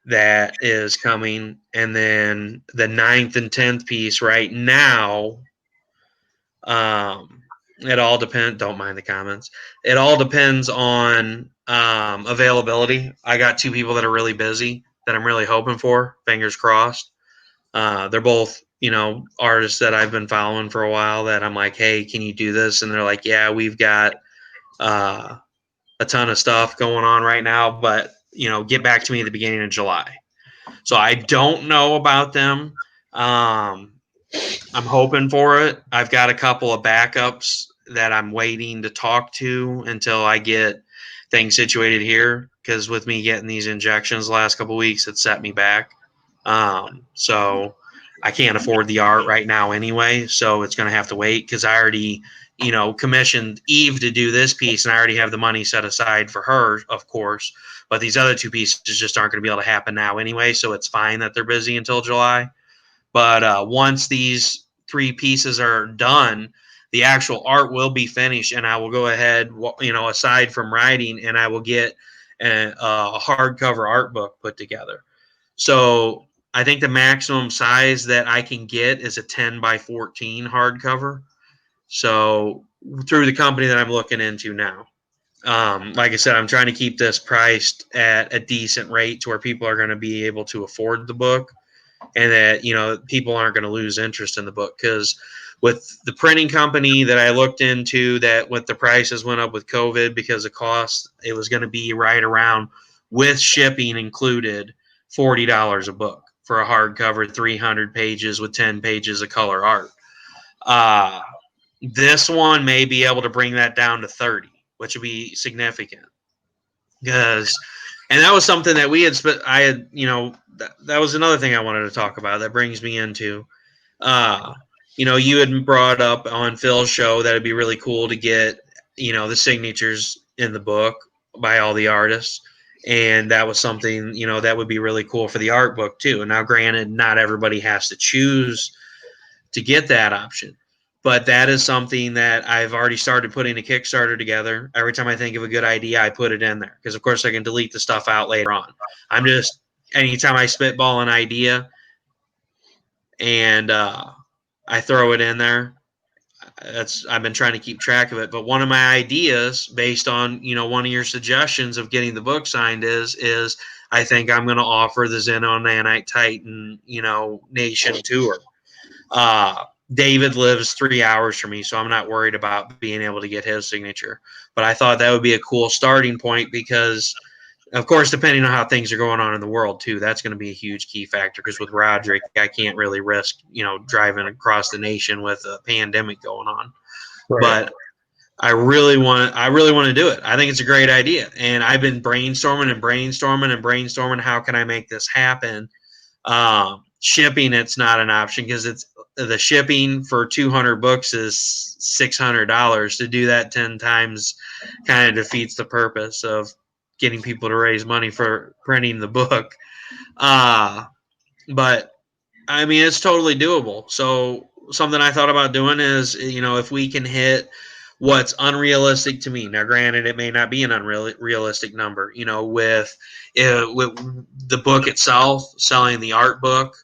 that is coming, and then the 9th and 10th piece right now. It all depends. Don't mind the comments. It all depends on availability. I got 2 people that are really busy that I'm really hoping for. Fingers crossed. They're both, artists that I've been following for a while that I'm like, hey, can you do this? And they're like, yeah, we've got a ton of stuff going on right now, but, get back to me at the beginning of July. So I don't know about them. I'm hoping for it. I've got a couple of backups that I'm waiting to talk to until I get things situated here. Because with me getting these injections the last couple of weeks, it set me back. So I can't afford the art right now anyway, so it's going to have to wait because I already, commissioned Eve to do this piece, and I already have the money set aside for her, of course. But these other two pieces just aren't going to be able to happen now anyway, so it's fine that they're busy until July. But once these three pieces are done, the actual art will be finished, and I will go ahead, aside from writing, and I will get a hardcover art book put together. So I think the maximum size that I can get is a 10 by 14 hardcover. So through the company that I'm looking into now. Like I said, I'm trying to keep this priced at a decent rate to where people are going to be able to afford the book, and that people aren't going to lose interest in the book. Because with the printing company that I looked into, that with the prices went up with COVID because of cost, it was going to be right around, with shipping included, $40 a book for a hardcover, 300 pages with 10 pages of color art. This one may be able to bring that down to 30, which would be significant. And that was something that we had I had, that was another thing I wanted to talk about. That brings me into, you had brought up on Phil's show that it'd be really cool to get, the signatures in the book by all the artists. And that was something, that would be really cool for the art book too. And now, granted, not everybody has to choose to get that option, but that is something that I've already started putting a Kickstarter together. Every time I think of a good idea, I put it in there because, of course, I can delete the stuff out later on. Anytime I spitball an idea and I throw it in there, I've been trying to keep track of it. But one of my ideas, based on one of your suggestions of getting the book signed, is I think I'm going to offer the Xeno Nanite Titan Nation tour. David lives 3 hours from me, so I'm not worried about being able to get his signature. But I thought that would be a cool starting point because, of course, depending on how things are going on in the world too, that's going to be a huge key factor. Because with Roderick, I can't really risk, driving across the nation with a pandemic going on. Right. But I really want to do it. I think it's a great idea, and I've been brainstorming. How can I make this happen? Shipping, it's not an option because the shipping for 200 books is $600. To do that 10 times kind of defeats the purpose of getting people to raise money for printing the book. But I mean, it's totally doable. So something I thought about doing is, if we can hit what's unrealistic to me. Now, granted, it may not be an unrealistic number, with the book itself, selling the art book,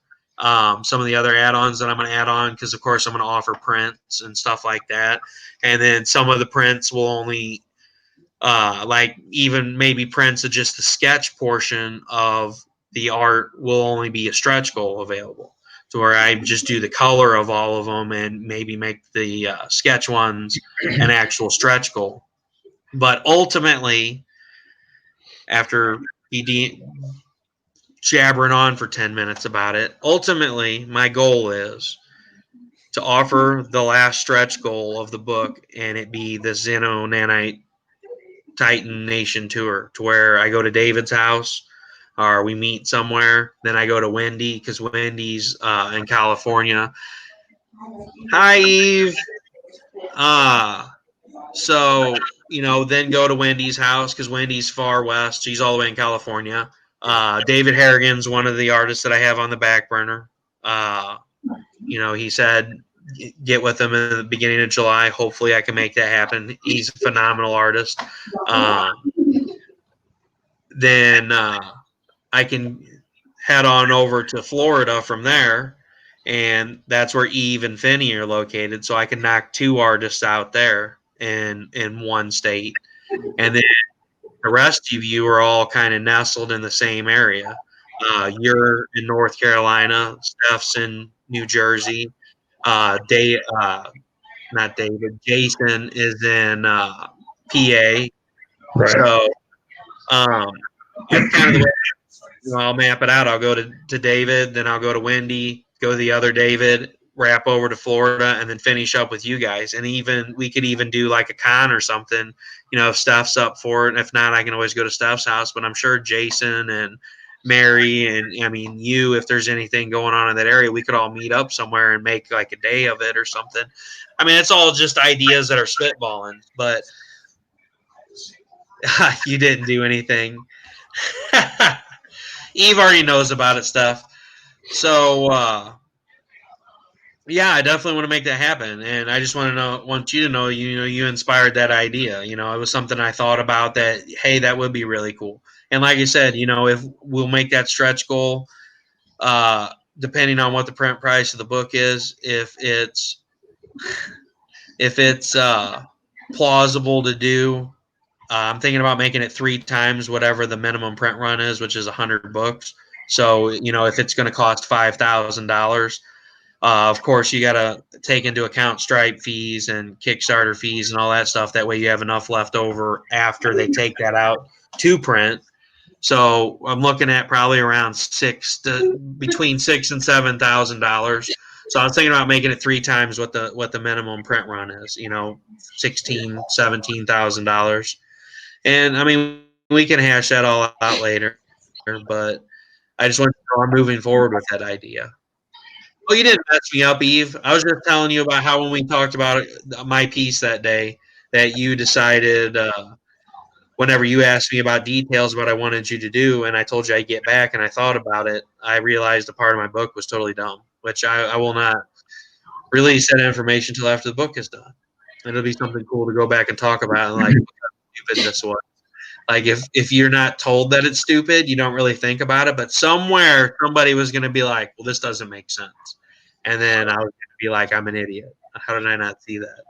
some of the other add-ons that I'm going to add on, because, of course, I'm going to offer prints and stuff like that. And then some of the prints will only, like even maybe prints of just the sketch portion of the art will only be a stretch goal available, to where I just do the color of all of them and maybe make the sketch ones an actual stretch goal. But ultimately, after jabbering on for 10 minutes about it, ultimately my goal is to offer the last stretch goal of the book, and it be the Xeno Nanite Titan Nation tour, to where I go to David's house, or we meet somewhere. Then I go to Wendy, because Wendy's in California. Hi, Eve. So, then go to Wendy's house, because Wendy's far west. She's all the way in California. David Harrigan's one of the artists that I have on the back burner. He said get with him in the beginning of July. Hopefully I can make that happen. He's a phenomenal artist. Then I can head on over to Florida from there, and that's where Eve and Finney are located. So I can knock 2 artists out there in one state. And then the rest of you are all kind of nestled in the same area. You're in North Carolina. Steph's in New Jersey. Not David. Jason is in PA. Right. So that's kind of the way I'll map it out. I'll go to David, then I'll go to Wendy, go to the other David, wrap over to Florida, and then finish up with you guys. And we could even do like a con or something, if Steph's up for it. And if not, I can always go to Steph's house. But I'm sure Jason and Mary, and I mean you, if there's anything going on in that area, we could all meet up somewhere and make like a day of it or something. I mean, it's all just ideas that are spitballing, but you didn't do anything. Eve already knows about it stuff. So yeah, I definitely want to make that happen, and I just want you to know, you inspired that idea. It was something I thought about that. Hey, that would be really cool. And like you said, if we'll make that stretch goal, depending on what the print price of the book is, if it's plausible to do, I'm thinking about making it 3 times whatever the minimum print run is, which is 100 books. So if it's going to cost $5,000. Of course, you got to take into account Stripe fees and Kickstarter fees and all that stuff. That way, you have enough left over after they take that out to print. So I'm looking at probably around between $6,000 and $7,000. So I was thinking about making it 3 times what the minimum print run is. $16,000, $17,000. And I mean, we can hash that all out later. But I just want to know I'm moving forward with that idea. Oh, you didn't mess me up, Eve. I was just telling you about how when we talked about my piece that day, that you decided whenever you asked me about details what I wanted you to do, and I told you I'd get back, and I thought about it, I realized a part of my book was totally dumb, which I will not release that information until after the book is done. It'll be something cool to go back and talk about, and like look how stupid this was. Like if you're not told that it's stupid, you don't really think about it. But somewhere somebody was going to be like, "Well, this doesn't make sense," and then I was going to be like, "I'm an idiot. How did I not see that?"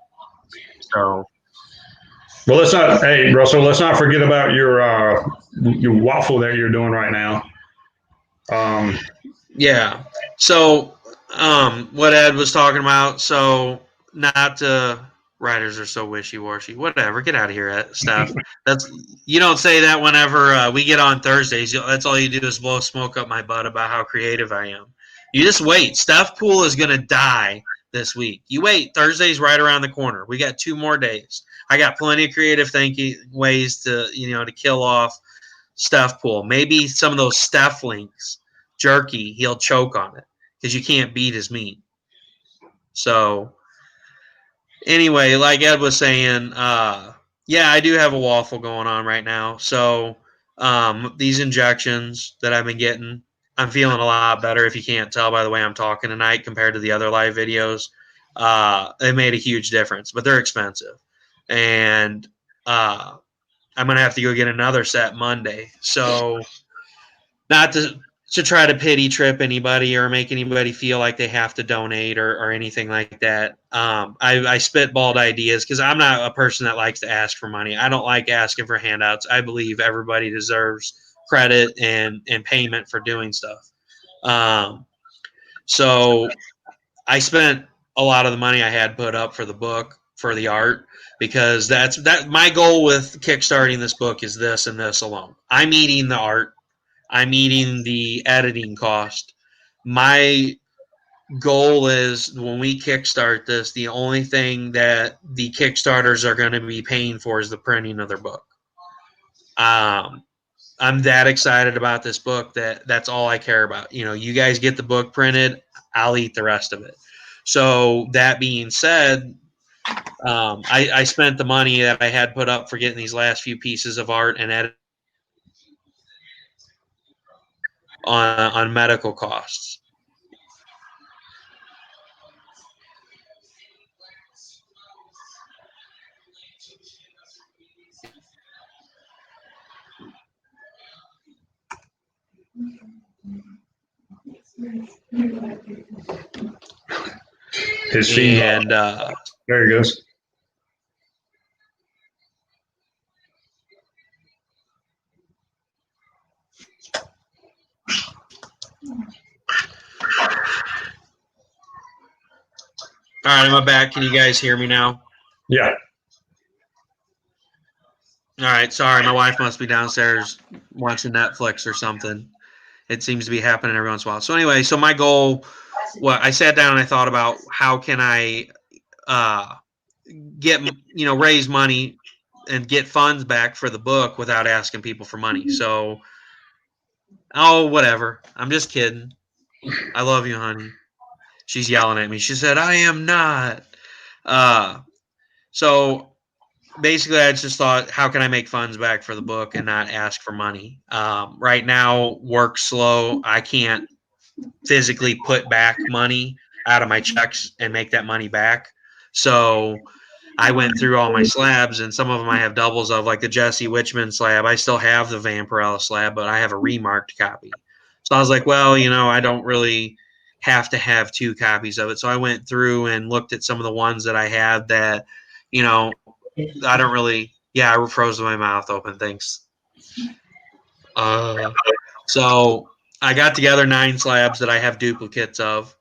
So, Well, hey, Russell, let's not forget about your waffle that you're doing right now. yeah. So, what Ed was talking about. So, not to writers are so wishy-washy. Whatever. Get out of here, Steph. You don't say that whenever we get on Thursdays. That's all you do is blow smoke up my butt about how creative I am. You just wait. Steph Poole is going to die this week. You wait. Thursday's right around the corner. We got 2 more days. I got plenty of creative thinking ways to kill off Steph Poole. Maybe some of those Steph links, jerky, he'll choke on it because you can't beat his meat. So anyway, like Ed was saying, yeah, I do have a waffle going on right now. So these injections that I've been getting, I'm feeling a lot better. If you can't tell by the way I'm talking tonight compared to the other live videos, it made a huge difference. But they're expensive, and I'm gonna have to go get another set Monday. So not to try to pity trip anybody or make anybody feel like they have to donate or anything like that. I spitballed ideas because I'm not a person that likes to ask for money. I don't like asking for handouts. I believe everybody deserves credit and payment for doing stuff. So I spent a lot of the money I had put up for the book for the art because that's my goal with kickstarting this book is this and this alone. I'm eating the art. I'm eating the editing cost. My goal is when we kickstart this, the only thing that the Kickstarters are going to be paying for is the printing of their book. I'm that excited about this book that's all I care about. You guys get the book printed, I'll eat the rest of it. So that being said, I spent the money that I had put up for getting these last few pieces of art and edit on medical costs. His feet. And There he goes. all right, I'm back. Can you guys hear me now? Yeah. All right, sorry, my wife must be downstairs watching Netflix or something. It seems to be happening every once in a while. So anyway, so my goal, I sat down and I thought about how can I get raise money and get funds back for the book without asking people for money. So Oh, whatever. I'm just kidding. I love you, honey. She's yelling at me. She said, I am not. Uh, so basically, I just thought, how can I make funds back for the book and not ask for money? Right now, work's slow. I can't physically put back money out of my checks and make that money back. So I went through all my slabs, and some of them I have doubles of, like the Jesse Witchman slab. I still have the Vampirella slab, but I have a remarked copy. So I was like, well, I don't really have to have two copies of it. So I went through and looked at some of the ones that I had that, you know, I don't really. Yeah, I froze my mouth open. Thanks. Uh, so I got together 9 slabs that I have duplicates of,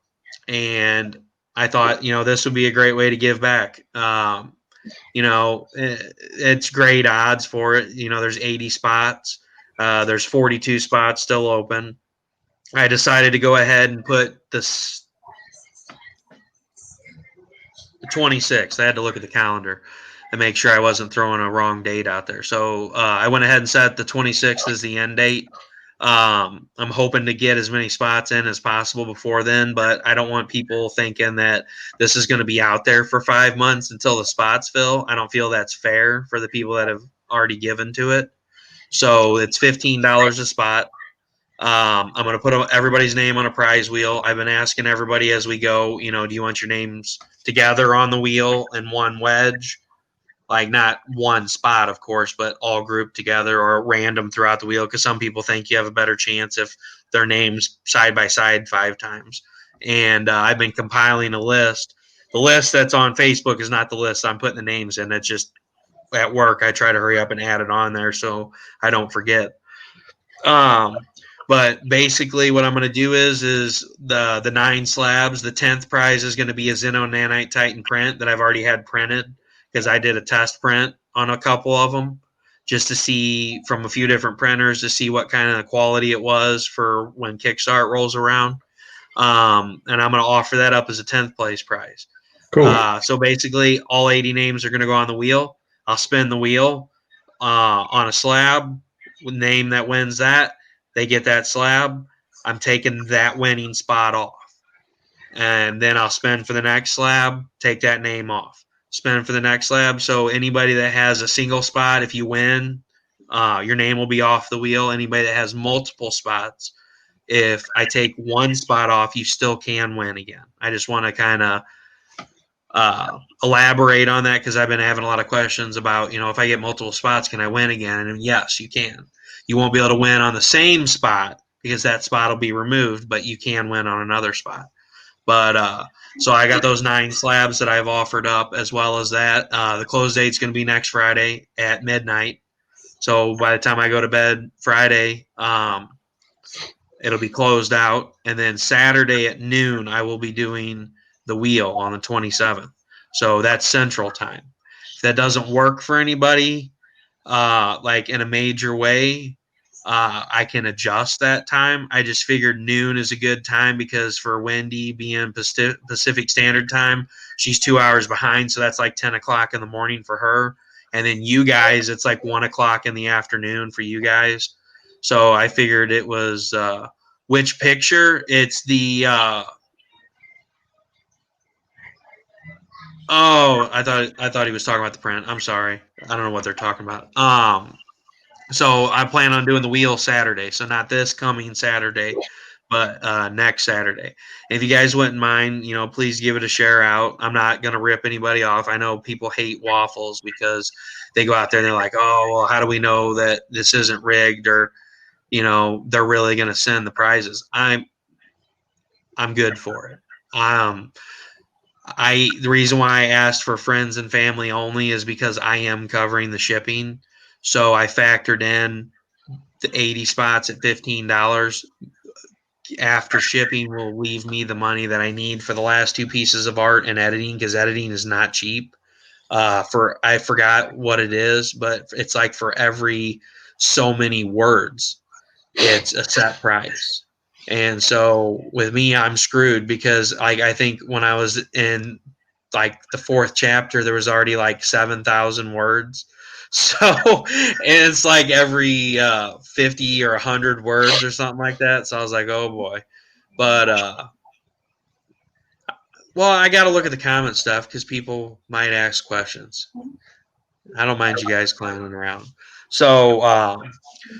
and I thought, this would be a great way to give back. It's great odds for it. There's 80 spots. There's 42 spots still open. I decided to go ahead and put the 26th. I had to look at the calendar and make sure I wasn't throwing a wrong date out there. So I went ahead and set the 26th as the end date. I'm hoping to get as many spots in as possible before then, but I don't want people thinking that this is going to be out there for 5 months until the spots fill. I don't feel that's fair for the people that have already given to it. So it's $15 a spot. I'm going to put everybody's name on a prize wheel. I've been asking everybody as we go, do you want your names together on the wheel in one wedge? Like not one spot, of course, but all grouped together or random throughout the wheel. Because some people think you have a better chance if their names side by side 5 times. And I've been compiling a list. The list that's on Facebook is not the list I'm putting the names in. It's just at work. I try to hurry up and add it on there so I don't forget. But basically, what I'm going to do is the 9 slabs. The 10th prize is going to be a Zinno Nanite Titan print that I've already had printed because I did a test print on a couple of them just to see from a few different printers to see what kind of quality it was for when Kickstart rolls around. And I'm going to offer that up as a 10th place prize. Cool. So basically, all 80 names are going to go on the wheel. I'll spin the wheel on a slab. Name that wins that, they get that slab. I'm taking that winning spot off. And then I'll spin for the next slab, take that name off. Spin for the next slab. So anybody that has a single spot, if you win, your name will be off the wheel. Anybody that has multiple spots, if I take one spot off, you still can win again. I just want to kind of elaborate on that because I've been having a lot of questions about, if I get multiple spots, can I win again? And yes, you can. You won't be able to win on the same spot because that spot will be removed, but you can win on another spot. But so I got those 9 slabs that I've offered up as well as that. The close date's going to be next Friday at midnight. So by the time I go to bed Friday, it'll be closed out. And then Saturday at noon, I will be doing the wheel on the 27th. So that's Central Time. If that doesn't work for anybody, like in a major way, I can adjust that time. I just figured noon is a good time because for Wendy being Pacific Standard Time, she's 2 hours behind. So that's like 10 o'clock in the morning for her. And then you guys, it's like 1 o'clock in the afternoon for you guys. So I figured it was which picture? It's the oh, I thought he was talking about the print. I'm sorry. I don't know what they're talking about. So I plan on doing the wheel Saturday. So not this coming Saturday, but next Saturday. If you guys wouldn't mind, please give it a share out. I'm not gonna rip anybody off. I know people hate waffles because they go out there and they're like, oh, well, how do we know that this isn't rigged or they're really gonna send the prizes? I'm good for it. The reason why I asked for friends and family only is because I am covering the shipping. So I factored in the 80 spots at $15. After shipping will leave me the money that I need for the last 2 pieces of art and editing because editing is not cheap. I forgot what it is, but it's like for every so many words, it's a set price. And so with me, I'm screwed because I think when I was in like the 4th chapter, there was already like 7,000 words. So, and it's like every 50 or 100 words or something like that. So I was like, oh boy. But, well, I got to look at the comment stuff because people might ask questions. I don't mind you guys clowning around. So,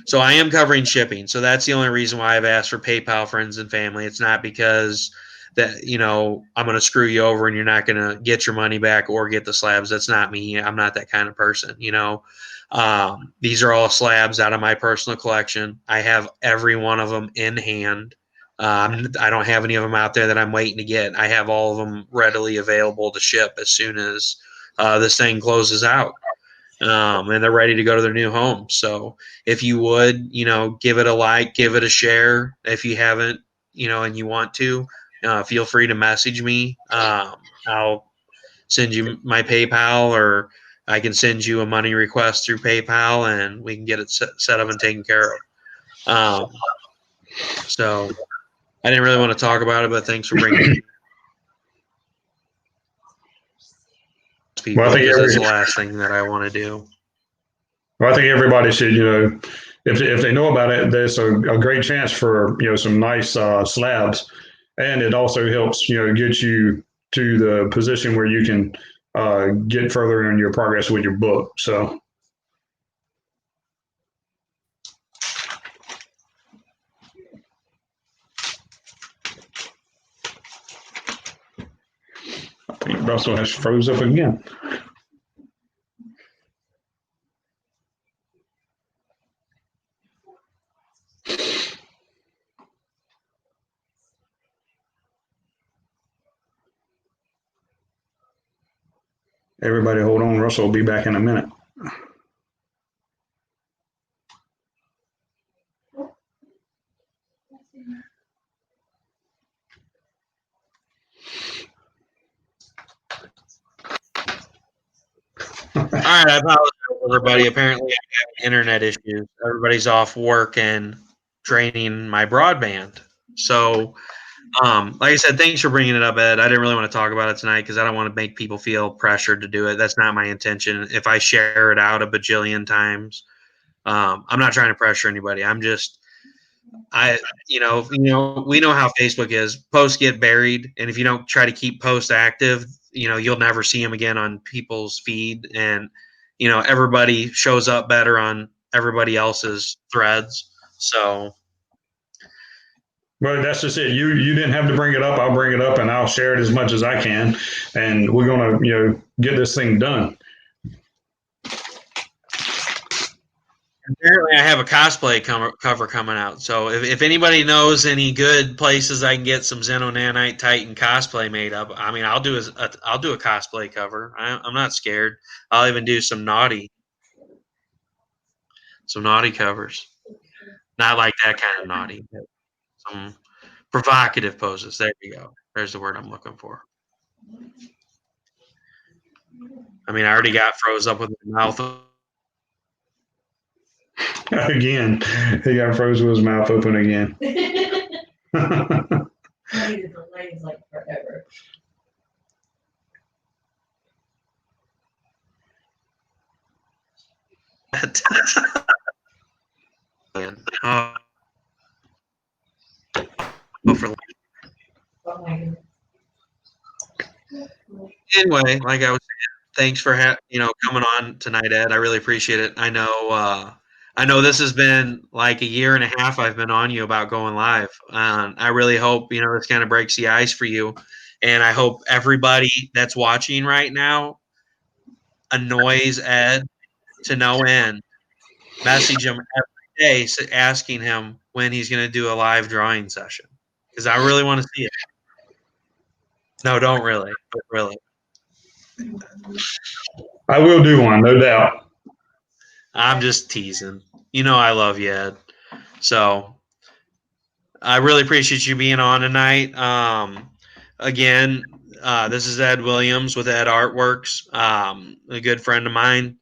so I am covering shipping. So that's the only reason why I've asked for PayPal friends and family. It's not because that, you know, I'm going to screw you over and you're not going to get your money back or get the slabs. That's not me. I'm not that kind of person, you know. These are all slabs out of my personal collection. I have every one of them in hand. I don't have any of them out there that I'm waiting to get. I have all of them readily available to ship as soon as this thing closes out, and they're ready to go to their new home. So if you would, you know, give it a like, give it a share. If you haven't, you know, and you want to, feel free to message me. I'll send you my PayPal, or I can send you a money request through PayPal, and we can get it set up and taken care of. So I didn't really want to talk about it, but thanks for bringing it. People, Well, I think because that's the last thing that I want to do. Well, I think everybody should, you know, if they know about it, there's a great chance for, you know, some nice slabs, and it also helps, you know, get you to the position where you can get further in your progress with your book. So, I think Russell has froze up again. Everybody hold on. Russell will be back in a minute. All right, I apologize, everybody. Apparently, I'm having internet issues. Everybody's off work and draining my broadband. So, like I said, thanks for bringing it up, Ed. I didn't really want to talk about it tonight because I don't want to make people feel pressured to do it. That's not my intention. If I share it out a bajillion times, I'm not trying to pressure anybody. I'm just, we know how Facebook is. Posts get buried, and if you don't try to keep posts active, you know, you'll never see them again on people's feed, and you know, everybody shows up better on everybody else's threads. So, But that's just it. You didn't have to bring it up. I'll bring it up and I'll share it as much as I can, and we're gonna, you know, get this thing done. apparently, I have a cosplay cover coming out. So if anybody knows any good places I can get some Xeno Nanite Titan cosplay made up, I mean, I'll do a cosplay cover. I'm not scared. I'll even do some naughty covers. Not like that kind of naughty, but some provocative poses. There you go. There's the word I'm looking for. I mean, I already got froze up with my mouth. Again, he got froze with his mouth open again. The delay's like forever. Oh, for Oh my goodness. anyway, like I was saying, thanks for coming on tonight, Ed. I really appreciate it. I know this has been like a year and a half I've been on you about going live. I really hope this kind of breaks the ice for you, and I hope everybody that's watching right now annoys Ed to no end. Message him every day asking him when he's going to do a live drawing session because I really want to see it. No, don't really, but really. I will do one, no doubt. I'm just teasing. You know I love you, Ed. So I really appreciate you being on tonight. Again, this is Ed Williams with Ed Artworks, a good friend of mine.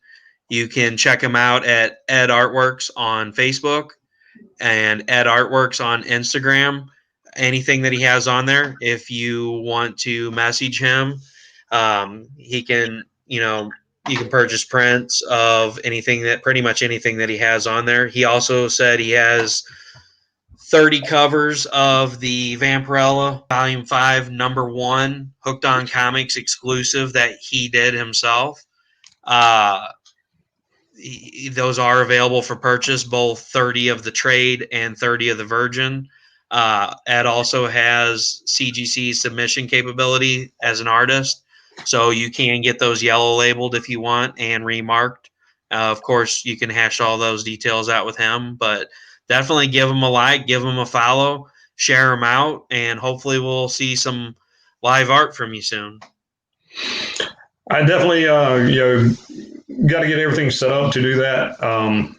You can check him out at Ed Artworks on Facebook and Ed Artworks on Instagram. Anything that he has on there, if you want to message him, he can, you can purchase prints of pretty much anything that he has on there. He also said he has 30 covers of the Vampirella Volume 5 #1 Hooked on Comics exclusive that he did himself. Those are available for purchase, both 30 of the trade and 30 of the Virgin. Ed also has CGC submission capability as an artist, so you can get those yellow labeled if you want and remarked. Of course, you can hash all those details out with him, but definitely give him a like, give him a follow, share him out, and hopefully we'll see some live art from you soon. I definitely, got to get everything set up to do that.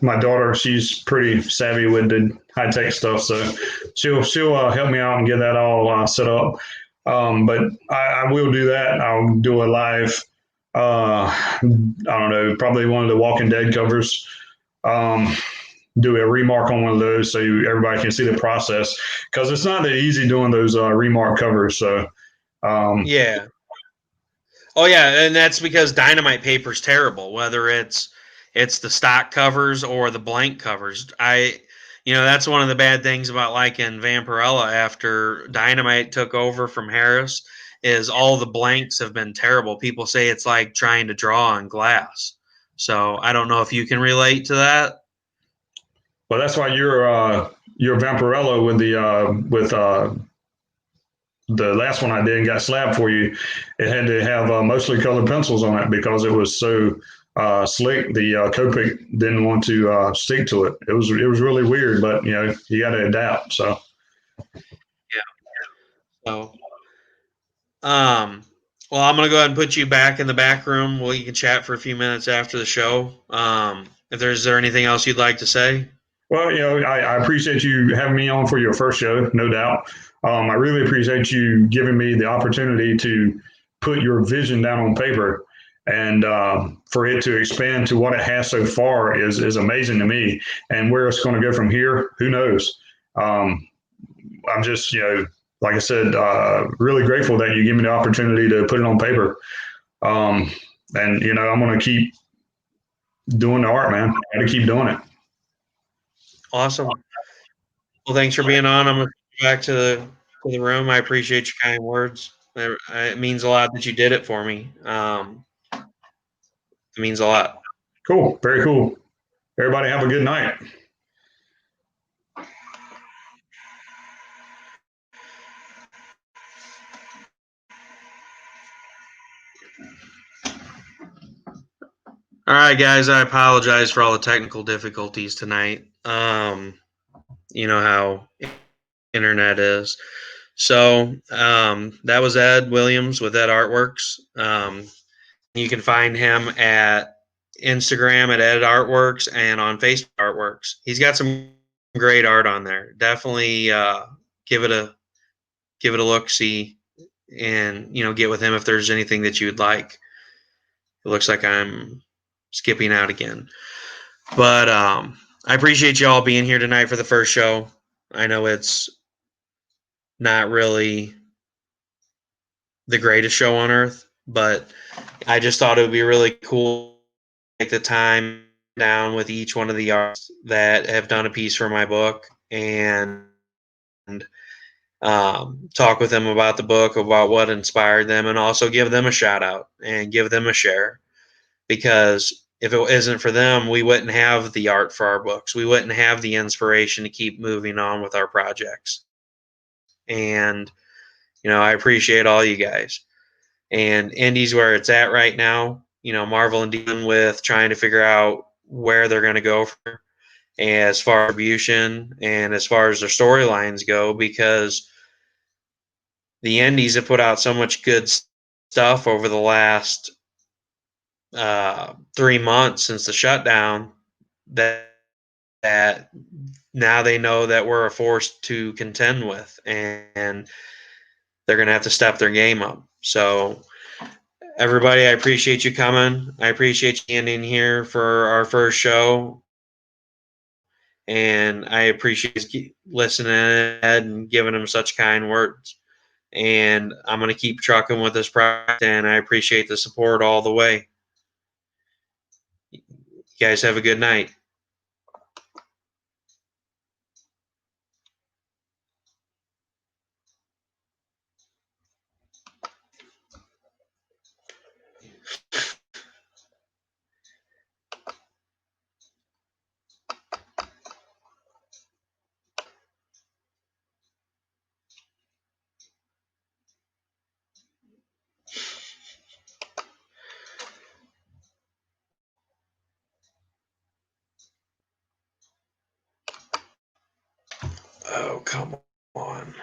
My daughter, she's pretty savvy with the high tech stuff, so she'll help me out and get that all set up. But I will do that. I'll do a live. I don't know, probably one of the Walking Dead covers. Do a remark on one of those so everybody can see the process, because it's not that easy doing those remark covers. So yeah. Oh yeah, and that's because Dynamite paper's terrible. Whether it's the stock covers or the blank covers, that's one of the bad things about liking Vampirella after Dynamite took over from Harris is all the blanks have been terrible. People say it's like trying to draw on glass. So I don't know if you can relate to that. well, that's why your Vampirella with the last one I did and got slabbed for you, it had to have mostly colored pencils on it because it was so slick. The Copic didn't want to stick to it. It was really weird, but you got to adapt. So So, well, I'm gonna go ahead and put you back in the back room. You can chat for a few minutes after the show. Is there anything else you'd like to say? well, I appreciate you having me on for your first show, no doubt. I really appreciate you giving me the opportunity to put your vision down on paper, and for it to expand to what it has so far is amazing to me. And where it's going to go from here, who knows? I'm just, like I said, really grateful that you give me the opportunity to put it on paper. And I'm going to keep doing the art, man. I got to keep doing it. Awesome. Well, thanks for being on. I'm going to go back to the room. I appreciate your kind words. It means a lot that you did it for me. It means a lot. Cool. Very cool. Everybody have a good night. All right, guys. I apologize for all the technical difficulties tonight. You know how internet is. So that was Ed Williams with Ed Artworks. You can find him at Instagram at Ed Artworks and on Facebook Artworks. He's got some great art on there. Definitely give it a look, see, and get with him if there's anything that you would like. It looks like I'm skipping out again, but I appreciate you all being here tonight for the first show. I know it's not really the greatest show on earth, but I just thought it would be really cool to take the time down with each one of the artists that have done a piece for my book and talk with them about the book, about what inspired them, and also give them a shout out and give them a share. Because if it isn't for them, we wouldn't have the art for our books. We wouldn't have the inspiration to keep moving on with our projects. And, I appreciate all you guys. And Indy's where it's at right now. Marvel and dealing with trying to figure out where they're going to go for as far as distribution and as far as their storylines go, because the Indies have put out so much good stuff over the last 3 months since the shutdown that now they know that we're a force to contend with, and they're going to have to step their game up. So everybody, I appreciate you coming. I appreciate you being in here for our first show. And I appreciate you listening and giving them such kind words. And I'm going to keep trucking with this project, and I appreciate the support all the way. You guys have a good night. Oh, come on.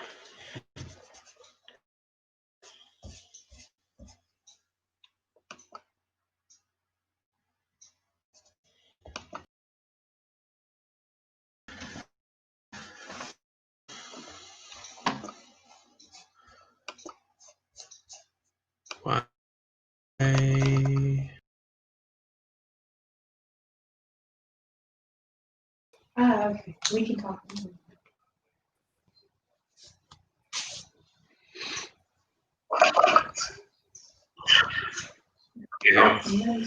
Why? Okay. We can talk. Yeah. Yeah.